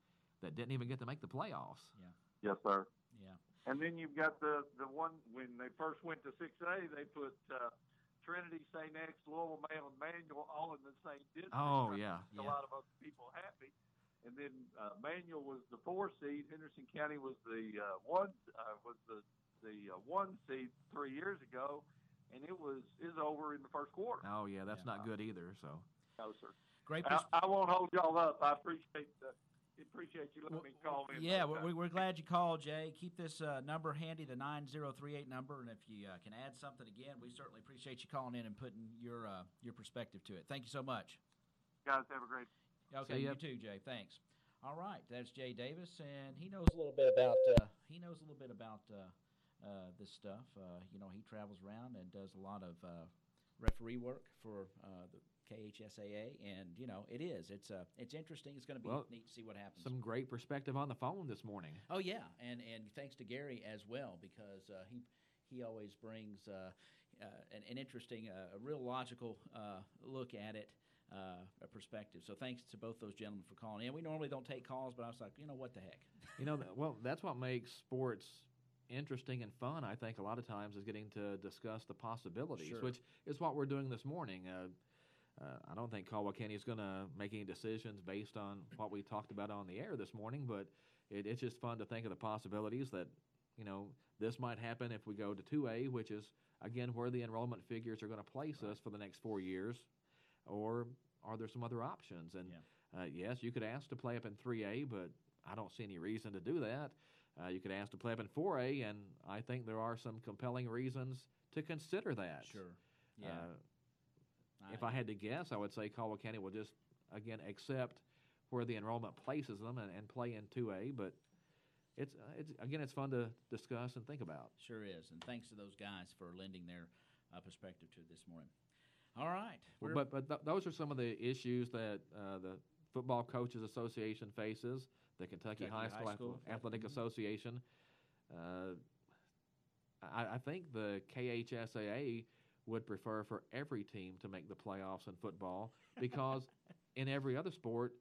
that didn't even get to make the playoffs. Yeah. Yes, sir. Yeah. And then you've got the one, when they first went to 6A, they put Trinity, St. X, Louisville, Mail, and Manual all in the same district. Oh, yeah. A lot of other people happy. And then Manual was the 4 seed. Henderson County was the 1 seed 3 years ago, and it is over in the first quarter. Oh, yeah, that's not good either. So. No, sir. Great. I won't hold y'all up. I appreciate you letting me call in. Yeah, we're glad you called, Jay. Keep this number handy, the 9038 number, and if you can add something again, we certainly appreciate you calling in and putting your perspective to it. Thank you so much. Guys, have a great day. Okay, you too, Jay. Thanks. All right, that's Jay Davis, and he knows a little bit about this stuff. He travels around and does a lot of referee work for the KHSAA, and it's interesting. It's going to be neat to see what happens. Some great perspective on the phone this morning. Oh yeah, and thanks to Gary as well, because he always brings an interesting, a real logical look at it. A perspective. So thanks to both those gentlemen for calling in. We normally don't take calls, but I was like, what the heck? Well, that's what makes sports interesting and fun, I think, a lot of times, is getting to discuss the possibilities, which is what we're doing this morning. I don't think Caldwell County is going to make any decisions based on what we talked about on the air this morning, but it's just fun to think of the possibilities that, this might happen if we go to 2A, which is, again, where the enrollment figures are going to place us for the next 4 years. Or are there some other options? And yes, you could ask to play up in 3A, but I don't see any reason to do that. You could ask to play up in 4A, and I think there are some compelling reasons to consider that. Sure. Yeah. If I had to guess, I would say Caldwell County will just, again, accept where the enrollment places them and play in 2A. But it's fun to discuss and think about. Sure is. And thanks to those guys for lending their perspective to it this morning. All right. But those are some of the issues that the Football Coaches Association faces, the Kentucky High School Athletic Association. I think the KHSAA would prefer for every team to make the playoffs in football because in every other sport,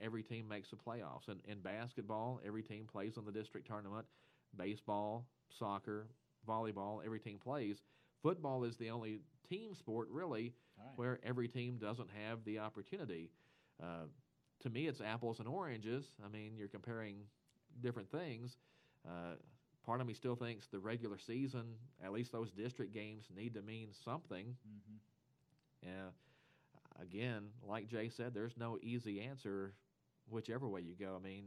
every team makes the playoffs. And in basketball, every team plays in the district tournament. Baseball, soccer, volleyball, every team plays. Football is the only team sport, really, where every team doesn't have the opportunity. To me, it's apples and oranges. I mean, you're comparing different things. Part of me still thinks the regular season, at least those district games, need to mean something. Again, like Jay said, there's no easy answer whichever way you go. I mean,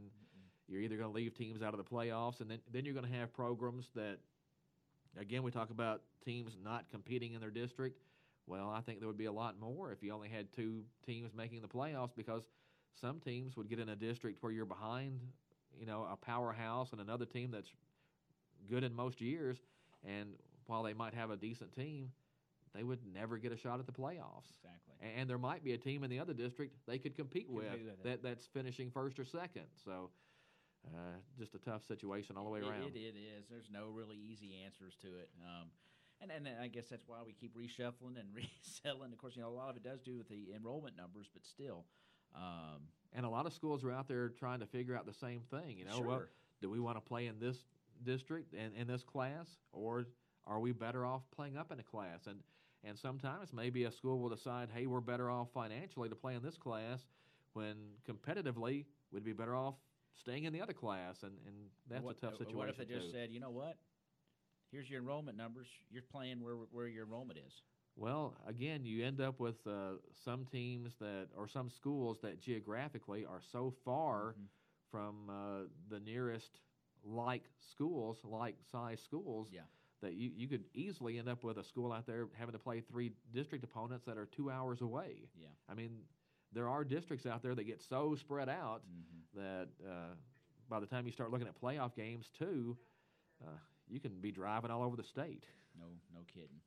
you're either going to leave teams out of the playoffs, and then you're going to have programs that, again, we talk about teams not competing in their district. Well, I think there would be a lot more if you only had 2 teams making the playoffs, because some teams would get in a district where you're behind, a powerhouse and another team that's good in most years, and while they might have a decent team, they would never get a shot at the playoffs. Exactly. And there might be a team in the other district they could compete with that's finishing first or second. So just a tough situation all the way around. It is. There's no really easy answers to it. And I guess that's why we keep reshuffling and reselling. Of course, a lot of it does do with the enrollment numbers, but still. And a lot of schools are out there trying to figure out the same thing. Sure. Well, do we want to play in this district and in this class, or are we better off playing up in a class? And sometimes maybe a school will decide, hey, we're better off financially to play in this class, when competitively we'd be better off staying in the other class, and that's a tough situation. What if they just said, you know what, here's your enrollment numbers, you're playing where your enrollment is? Well, again, you end up with some teams or some schools that geographically are so far from the nearest like-size schools, that you could easily end up with a school out there having to play 3 district opponents that are 2 hours away. Yeah. I mean, there are districts out there that get so spread out that by the time you start looking at playoff games too, you can be driving all over the state. No kidding.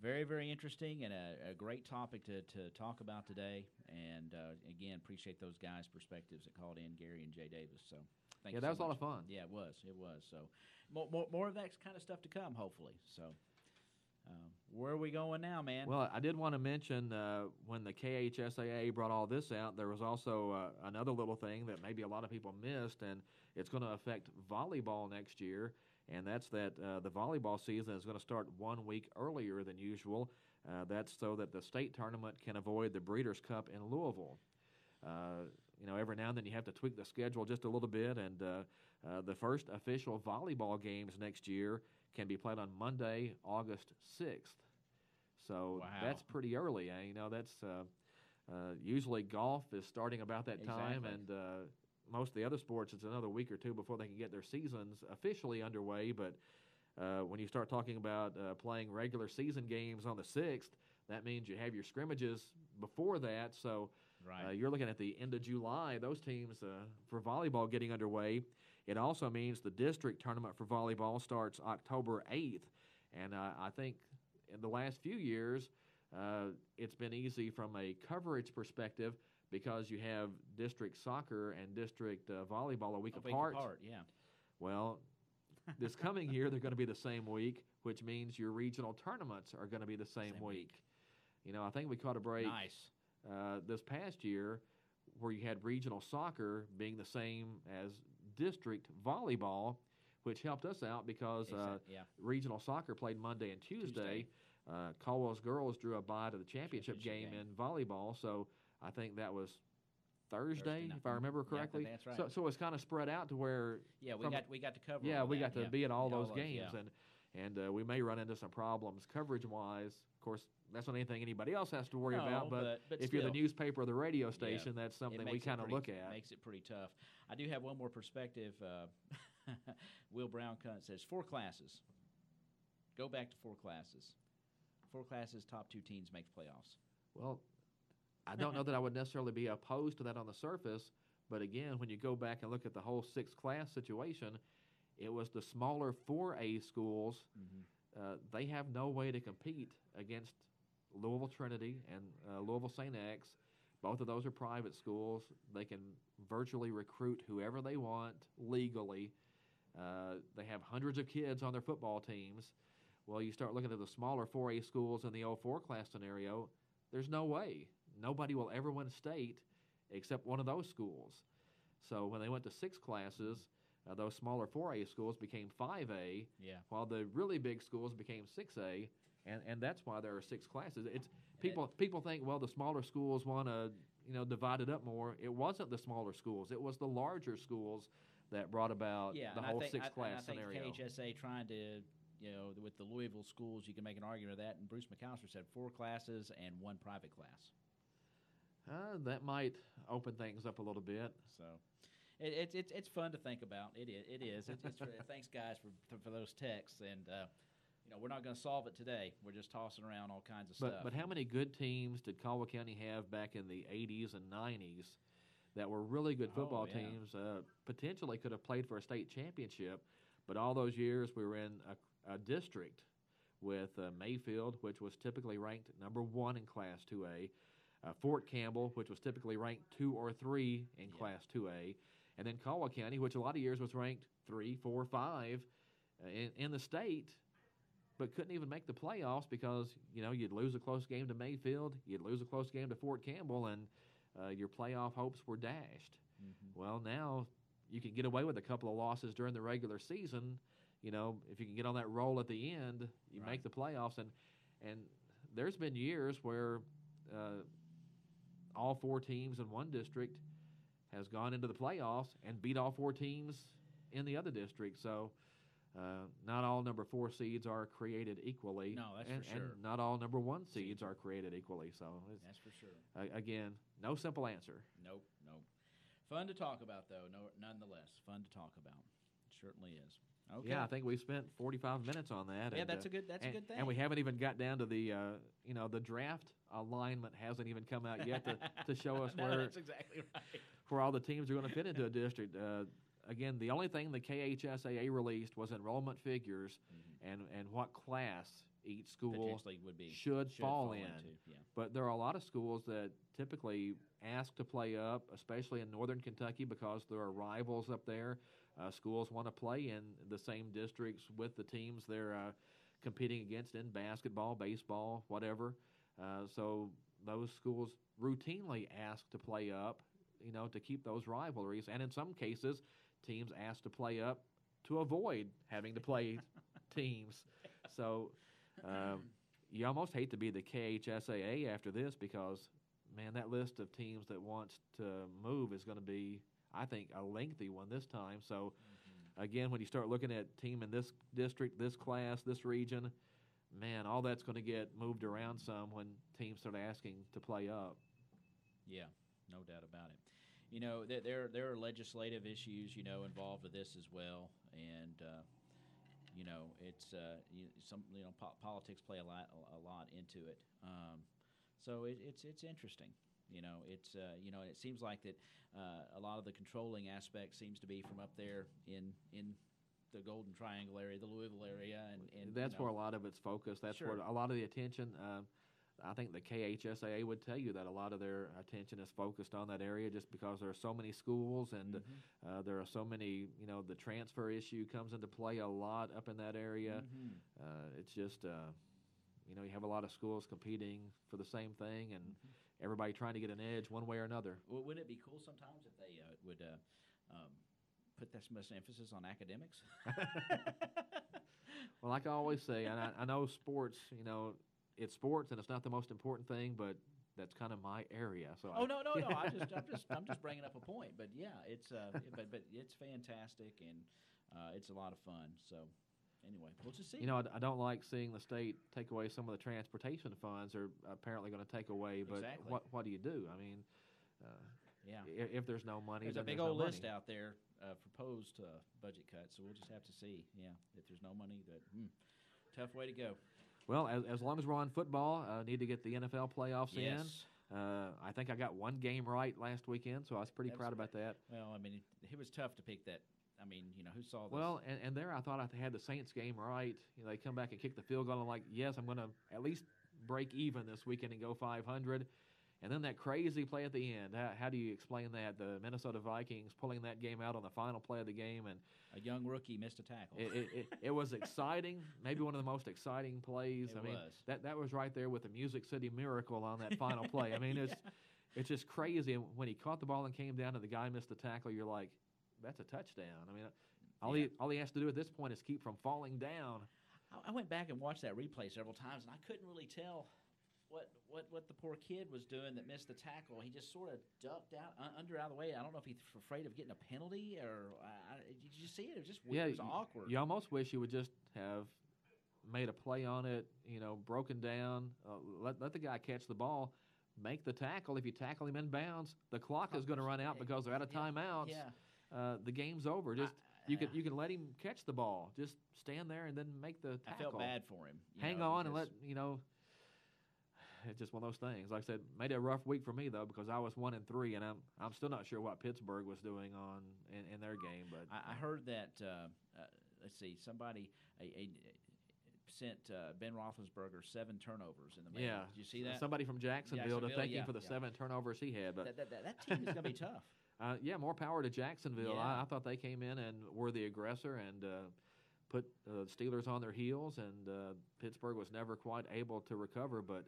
Very, very interesting, and a great topic to talk about today. And again, appreciate those guys' perspectives that called in, Gary and Jay Davis. So, thank you. That was so a lot much. of fun. Yeah, it was. So, more of that kind of stuff to come, hopefully. So, where are we going now, man? Well, I did want to mention when the KHSAA brought all this out, there was also another little thing that maybe a lot of people missed, and it's going to affect volleyball next year. And that's that the volleyball season is going to start 1 week earlier than usual. That's so that the state tournament can avoid the Breeders' Cup in Louisville. Every now and then you have to tweak the schedule just a little bit, and the first official volleyball games next year can be played on Monday, August 6th. So that's pretty early. That's usually golf is starting about that time, and most of the other sports, it's another week or 2 before they can get their seasons officially underway. But when you start talking about playing regular season games on the 6th, that means you have your scrimmages before that. So you're looking at the end of July, those teams for volleyball getting underway. It also means the district tournament for volleyball starts October 8th. And I think in the last few years, it's been easy from a coverage perspective, because you have district soccer and district volleyball a week apart. Well, this coming year, they're going to be the same week, which means your regional tournaments are going to be the same week. I think we caught a break this past year where you had regional soccer being the same as district volleyball, which helped us out because regional soccer played Monday and Tuesday. Caldwell's girls drew a bye to the championship game in volleyball, so I think that was Thursday if I remember correctly. Yeah, that's right. So it's kind of spread out to where we got to cover. Yeah, we got to be at all those games, games, and we may run into some problems coverage wise. Of course, that's not anything anybody else has to worry about. But if you're the newspaper or the radio station, that's something we kind of look at. Makes it pretty tough. I do have one more perspective. Will Brown says 4 classes. Go back to 4 classes. 4 classes, top 2 teams make the playoffs. Well, I don't know that I would necessarily be opposed to that on the surface, but again, when you go back and look at the whole 6-class situation, it was the smaller 4A schools. They have no way to compete against Louisville Trinity and Louisville St. X Both of those are private schools. They can virtually recruit whoever they want legally. They have hundreds of kids on their football teams. Well, you start looking at the smaller 4A schools in the old 4-class scenario, there's no way. Nobody will ever win state except one of those schools. So when they went to 6 classes, those smaller 4A schools became 5A, while the really big schools became 6A, and that's why there are 6 classes. It's people think, well, the smaller schools want to divide it up more. It wasn't the smaller schools; it was the larger schools that brought about the whole 6-class scenario. I think KHSA trying to, with the Louisville schools, you can make an argument of that. And Bruce McAllister said 4 classes and 1 private class. That might open things up a little bit. So, it's fun to think about. It is. Thanks, guys, for those texts. And we're not going to solve it today. We're just tossing around all kinds of stuff. But how many good teams did Caldwell County have back in the 80s and 90s that were really good football teams? Potentially could have played for a state championship. But all those years we were in a district with Mayfield, which was typically ranked number 1 in Class 2A, Fort Campbell, which was typically ranked 2 or 3 in Class 2A, and then Caldwell County, which a lot of years was ranked 3, 4, 5 in the state, but couldn't even make the playoffs because, you'd lose a close game to Mayfield, you'd lose a close game to Fort Campbell, and your playoff hopes were dashed. Mm-hmm. Well, now you can get away with a couple of losses during the regular season. If you can get on that roll at the end, you make the playoffs. And there's been years where all 4 teams in one district has gone into the playoffs and beat all 4 teams in the other district. So not all number 4 seeds are created equally. No, that's for sure. And not all number 1 seeds are created equally. So that's for sure. Again, no simple answer. Nope. Fun to talk about, though. Nonetheless, fun to talk about. It certainly is. Okay. Yeah, I think we spent 45 minutes on that. Yeah, that's a good thing. And we haven't even got down to the the draft alignment hasn't even come out yet to show us no, that's exactly right. where all the teams are going to fit into a district. Again, the only thing the KHSAA released was enrollment figures and what class each school should fall in. Yeah. But there are a lot of schools that typically ask to play up, especially in northern Kentucky, because there are rivals up there. Schools want to play in the same districts with the teams they're competing against in basketball, baseball, whatever. So those schools routinely ask to play up, to keep those rivalries. And in some cases, teams ask to play up to avoid having to play teams. So you almost hate to be the KHSAA after this because, man, that list of teams that wants to move is going to be, I think, a lengthy one this time. So, again, when you start looking at team in this district, this class, this region, man, all that's going to get moved around some when teams start asking to play up. Yeah, no doubt about it. There are legislative issues, involved with this as well, and it's politics play a lot into it. So it's interesting. It seems like that a lot of the controlling aspect seems to be from up there in the Golden Triangle area, the Louisville area, and that's where a lot of it's focused. That's where a lot of the attention. I think the KHSAA would tell you that a lot of their attention is focused on that area just because there are so many schools and there are so many. The transfer issue comes into play a lot up in that area. It's just you have a lot of schools competing for the same thing and. Everybody trying to get an edge one way or another. Well, wouldn't it be cool sometimes if they would put that much emphasis on academics? Well, like I always say, and I know sports, it's sports and it's not the most important thing, but that's kind of my area. So no. I'm just bringing up a point. But yeah, it's but it's fantastic and it's a lot of fun. So. Anyway, we'll just see. I don't like seeing the state take away some of the transportation funds they're apparently going to take away. But what do you do? I mean, if there's no money, there's a big old list out there proposed budget cuts. So we'll just have to see. Yeah, if there's no money, tough way to go. Well, as long as we're on football, need to get the NFL playoffs in. I think I got one game right last weekend, so I was pretty proud about that. Well, I mean, it was tough to pick that. I mean, who saw this? Well, and there I thought I had the Saints game right. They come back and kick the field goal. I'm like, yes, I'm going to at least break even this weekend and go 500. And then that crazy play at the end. How do you explain that? The Minnesota Vikings pulling that game out on the final play of the game, and a young rookie missed a tackle. It was exciting, maybe one of the most exciting plays. It was. That was right there with the Music City Miracle on that final play. I mean, it's just crazy. And when he caught the ball and came down and the guy missed the tackle, you're like, that's a touchdown. I mean, all he has to do at this point is keep from falling down. I went back and watched that replay several times, and I couldn't really tell what the poor kid was doing that missed the tackle. He just sort of ducked out of the way. I don't know if he's afraid of getting a penalty or did you see it? It was just weird. It was awkward. You almost wish you would just have made a play on it, broken down, let the guy catch the ball, make the tackle. If you tackle him in bounds, the clock is going to run out because they're out of timeouts. Yeah. The game's over. Just you can let him catch the ball. Just stand there and then make the tackle. I felt bad for him. Hang on and let. It's just one of those things. Like I said, made it a rough week for me though because I was 1-3, and I'm still not sure what Pittsburgh was doing in their game. But I heard that let's see, somebody sent Ben Roethlisberger 7 turnovers in the mail. Yeah, did you see that? Somebody from Jacksonville to thank him for the 7 turnovers he had. But that team is going to be tough. More power to Jacksonville. Yeah. I thought they came in and were the aggressor and put the Steelers on their heels, and Pittsburgh was never quite able to recover. But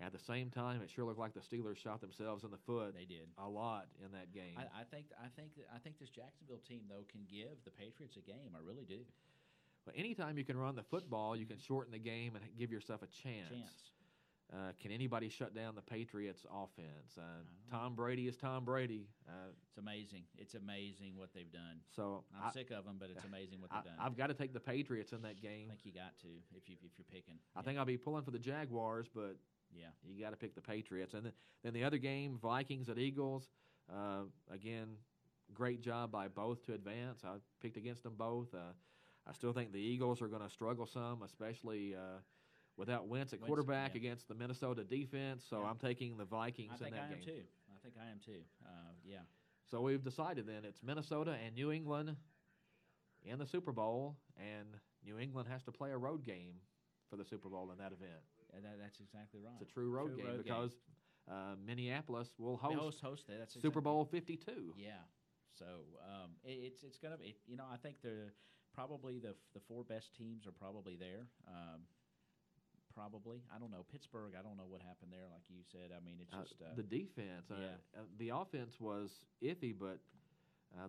at the same time, it sure looked like the Steelers shot themselves in the foot. They did a lot in that game. I think this Jacksonville team though can give the Patriots a game. I really do. But anytime you can run the football, you can shorten the game and give yourself a chance. Can anybody shut down the Patriots' offense? Tom Brady is Tom Brady. It's amazing. It's amazing what they've done. So I'm sick of them, but it's amazing what they've done. I've got to take the Patriots in that game. I think you got to if you're picking. I think I'll be pulling for the Jaguars, but yeah, you got to pick the Patriots. And then the other game, Vikings at Eagles. Again, great job by both to advance. I picked against them both. I still think the Eagles are going to struggle some, especially without Wentz at quarterback against the Minnesota defense. So I'm taking the Vikings in that game. I think I am too. Yeah. So we've decided then it's Minnesota and New England in the Super Bowl, and New England has to play a road game for the Super Bowl in that event. That's exactly right. It's a true road game because Minneapolis will host that's Super Bowl 52. Yeah. So it's going to be. I think probably the 4 best teams are probably there. Probably. I don't know. Pittsburgh, I don't know what happened there, like you said. I mean, it's just the defense. The offense was iffy, but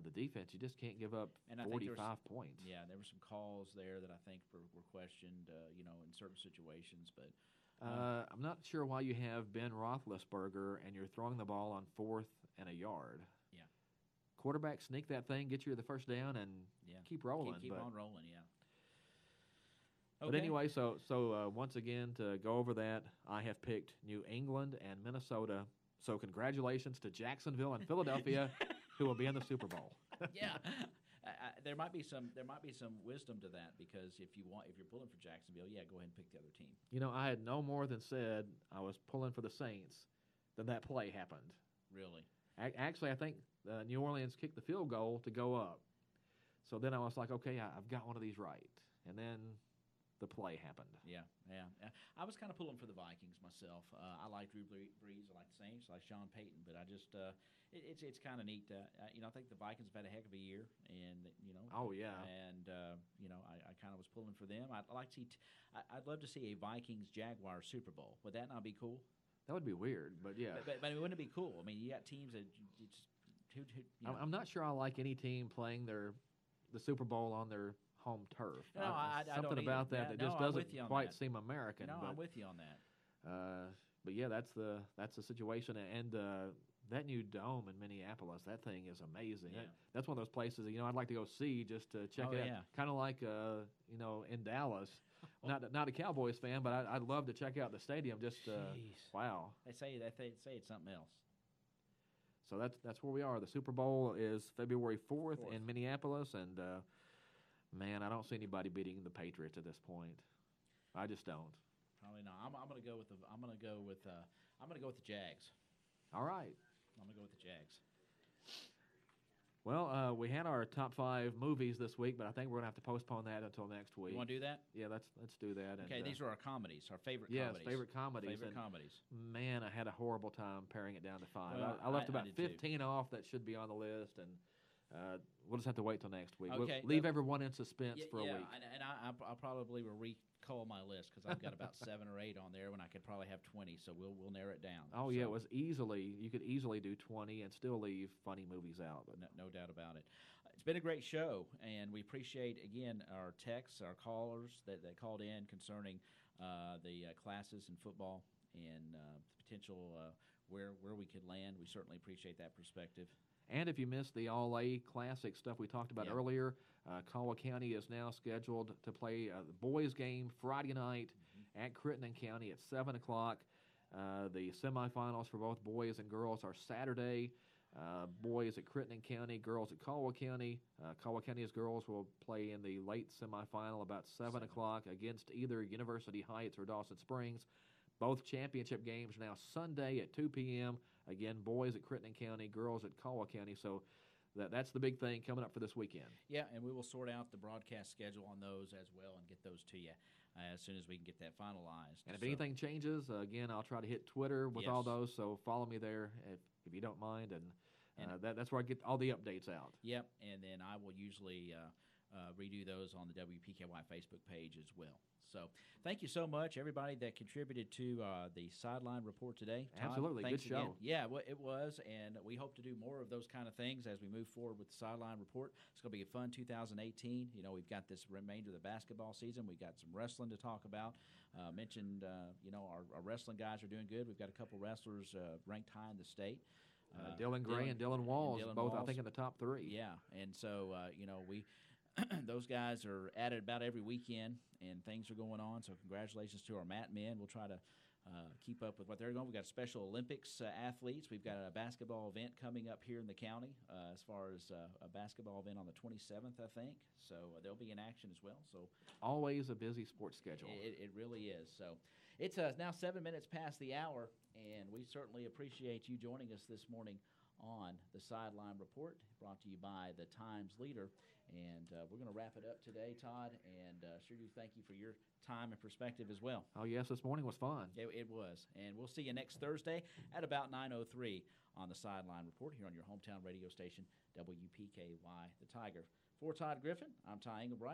the defense, you just can't give up 45 points. Yeah, there were some calls there that I think were questioned, in certain situations. But I'm not sure why you have Ben Roethlisberger and you're throwing the ball on 4th and a yard. Yeah. Quarterback, sneak that thing, get you the first down, and keep rolling. Keep on rolling, yeah. But anyway, so once again, to go over that, I have picked New England and Minnesota. So congratulations to Jacksonville and Philadelphia, who will be in the Super Bowl. Yeah, there might be some wisdom to that because if you're pulling for Jacksonville, go ahead and pick the other team. I had no more than said I was pulling for the Saints. Then that play happened. Really? Actually, I think New Orleans kicked the field goal to go up. So then I was like, okay, I've got one of these right, and then the play happened. Yeah. I was kind of pulling for the Vikings myself. I like Drew Brees. I like the Saints. I like Sean Payton. But I just it's kind of neat. I think the Vikings have had a heck of a year, and Oh yeah. And I kind of was pulling for them. I'd like to see. I'd love to see a Vikings Jaguars Super Bowl. Would that not be cool? That would be weird, but yeah. But wouldn't it be cool? I mean, you got teams that I'm not sure I like any team playing the Super Bowl on their home turf. No, I something don't about either. that No, just doesn't quite that. seem American. No, but, I'm with you on that. But yeah, that's the situation, and that new dome in Minneapolis, that thing is amazing. Yeah. That's one of those places I'd like to go see just to check it out. Yeah. Kind of like in Dallas. Not a Cowboys fan, but I'd love to check out the stadium. Just wow. They say it's something else. So that's where we are. The Super Bowl is February 4th in Minneapolis, and man, I don't see anybody beating the Patriots at this point. I just don't. Probably not. I'm going to go with the Jags. All right. I'm going to go with the Jags. Well, we had our top 5 movies this week, but I think we're gonna have to postpone that until next week. You want to do that? Yeah, let's do that. Okay, and, these are our comedies, our favorite yes, comedies. favorite comedies. Favorite and comedies. Man, I had a horrible time paring it down to 5. Well, I left I about did too. 15 off that should be on the list, and we'll just have to wait till next week. Okay, We'll leave everyone in suspense for a week. And I probably will recall my list because I've got about 7 or 8 on there when I could probably have 20. So we'll narrow it down. Oh yeah, it was you could easily do 20 and still leave funny movies out. But no doubt about it. It's been a great show, and we appreciate again our texts, our callers that called in concerning the classes in football and the potential where we could land. We certainly appreciate that perspective. And if you missed the All-A Classic stuff we talked about earlier, Caldwell County is now scheduled to play the boys game Friday night at Crittenden County at 7 o'clock. The semifinals for both boys and girls are Saturday. Boys at Crittenden County, girls at Caldwell County. Caldwell County's girls will play in the late semifinal about 7 o'clock against either University Heights or Dawson Springs. Both championship games are now Sunday at 2 p.m. Again, boys at Crittenden County, girls at Caldwell County. So that's the big thing coming up for this weekend. Yeah, and we will sort out the broadcast schedule on those as well and get those to you as soon as we can get that finalized. And if anything changes, again, I'll try to hit Twitter with all those. So follow me there if you don't mind. And that's where I get all the updates out. Yep, and then I will usually redo those on the WPKY Facebook page as well. So thank you so much, everybody that contributed to the Sideline Report today. Todd, absolutely, good show. Again. Yeah, well, it was, and we hope to do more of those kind of things as we move forward with the Sideline Report. It's going to be a fun 2018. You know, we've got this remainder of the basketball season. We've got some wrestling to talk about. Mentioned, our wrestling guys are doing good. We've got a couple wrestlers ranked high in the state. Dylan Gray and Dylan Walls, both I think in the top 3. Yeah, and so we those guys are at it about every weekend, and things are going on. So congratulations to our Mat men. We'll try to keep up with what they're going. We've got Special Olympics athletes. We've got a basketball event coming up here in the county as far as a basketball event on the 27th, I think. So they'll be in action as well. So always a busy sports schedule. It really is. So it's now 7 minutes past the hour, and we certainly appreciate you joining us this morning on the Sideline Report, brought to you by the Times Leader. And we're going to wrap it up today, Todd, and sure do thank you for your time and perspective as well. Oh, yes, this morning was fun. It was. And we'll see you next Thursday at about 9:03 on the Sideline Report here on your hometown radio station, WPKY The Tiger. For Todd Griffin, I'm Ty Engelbright.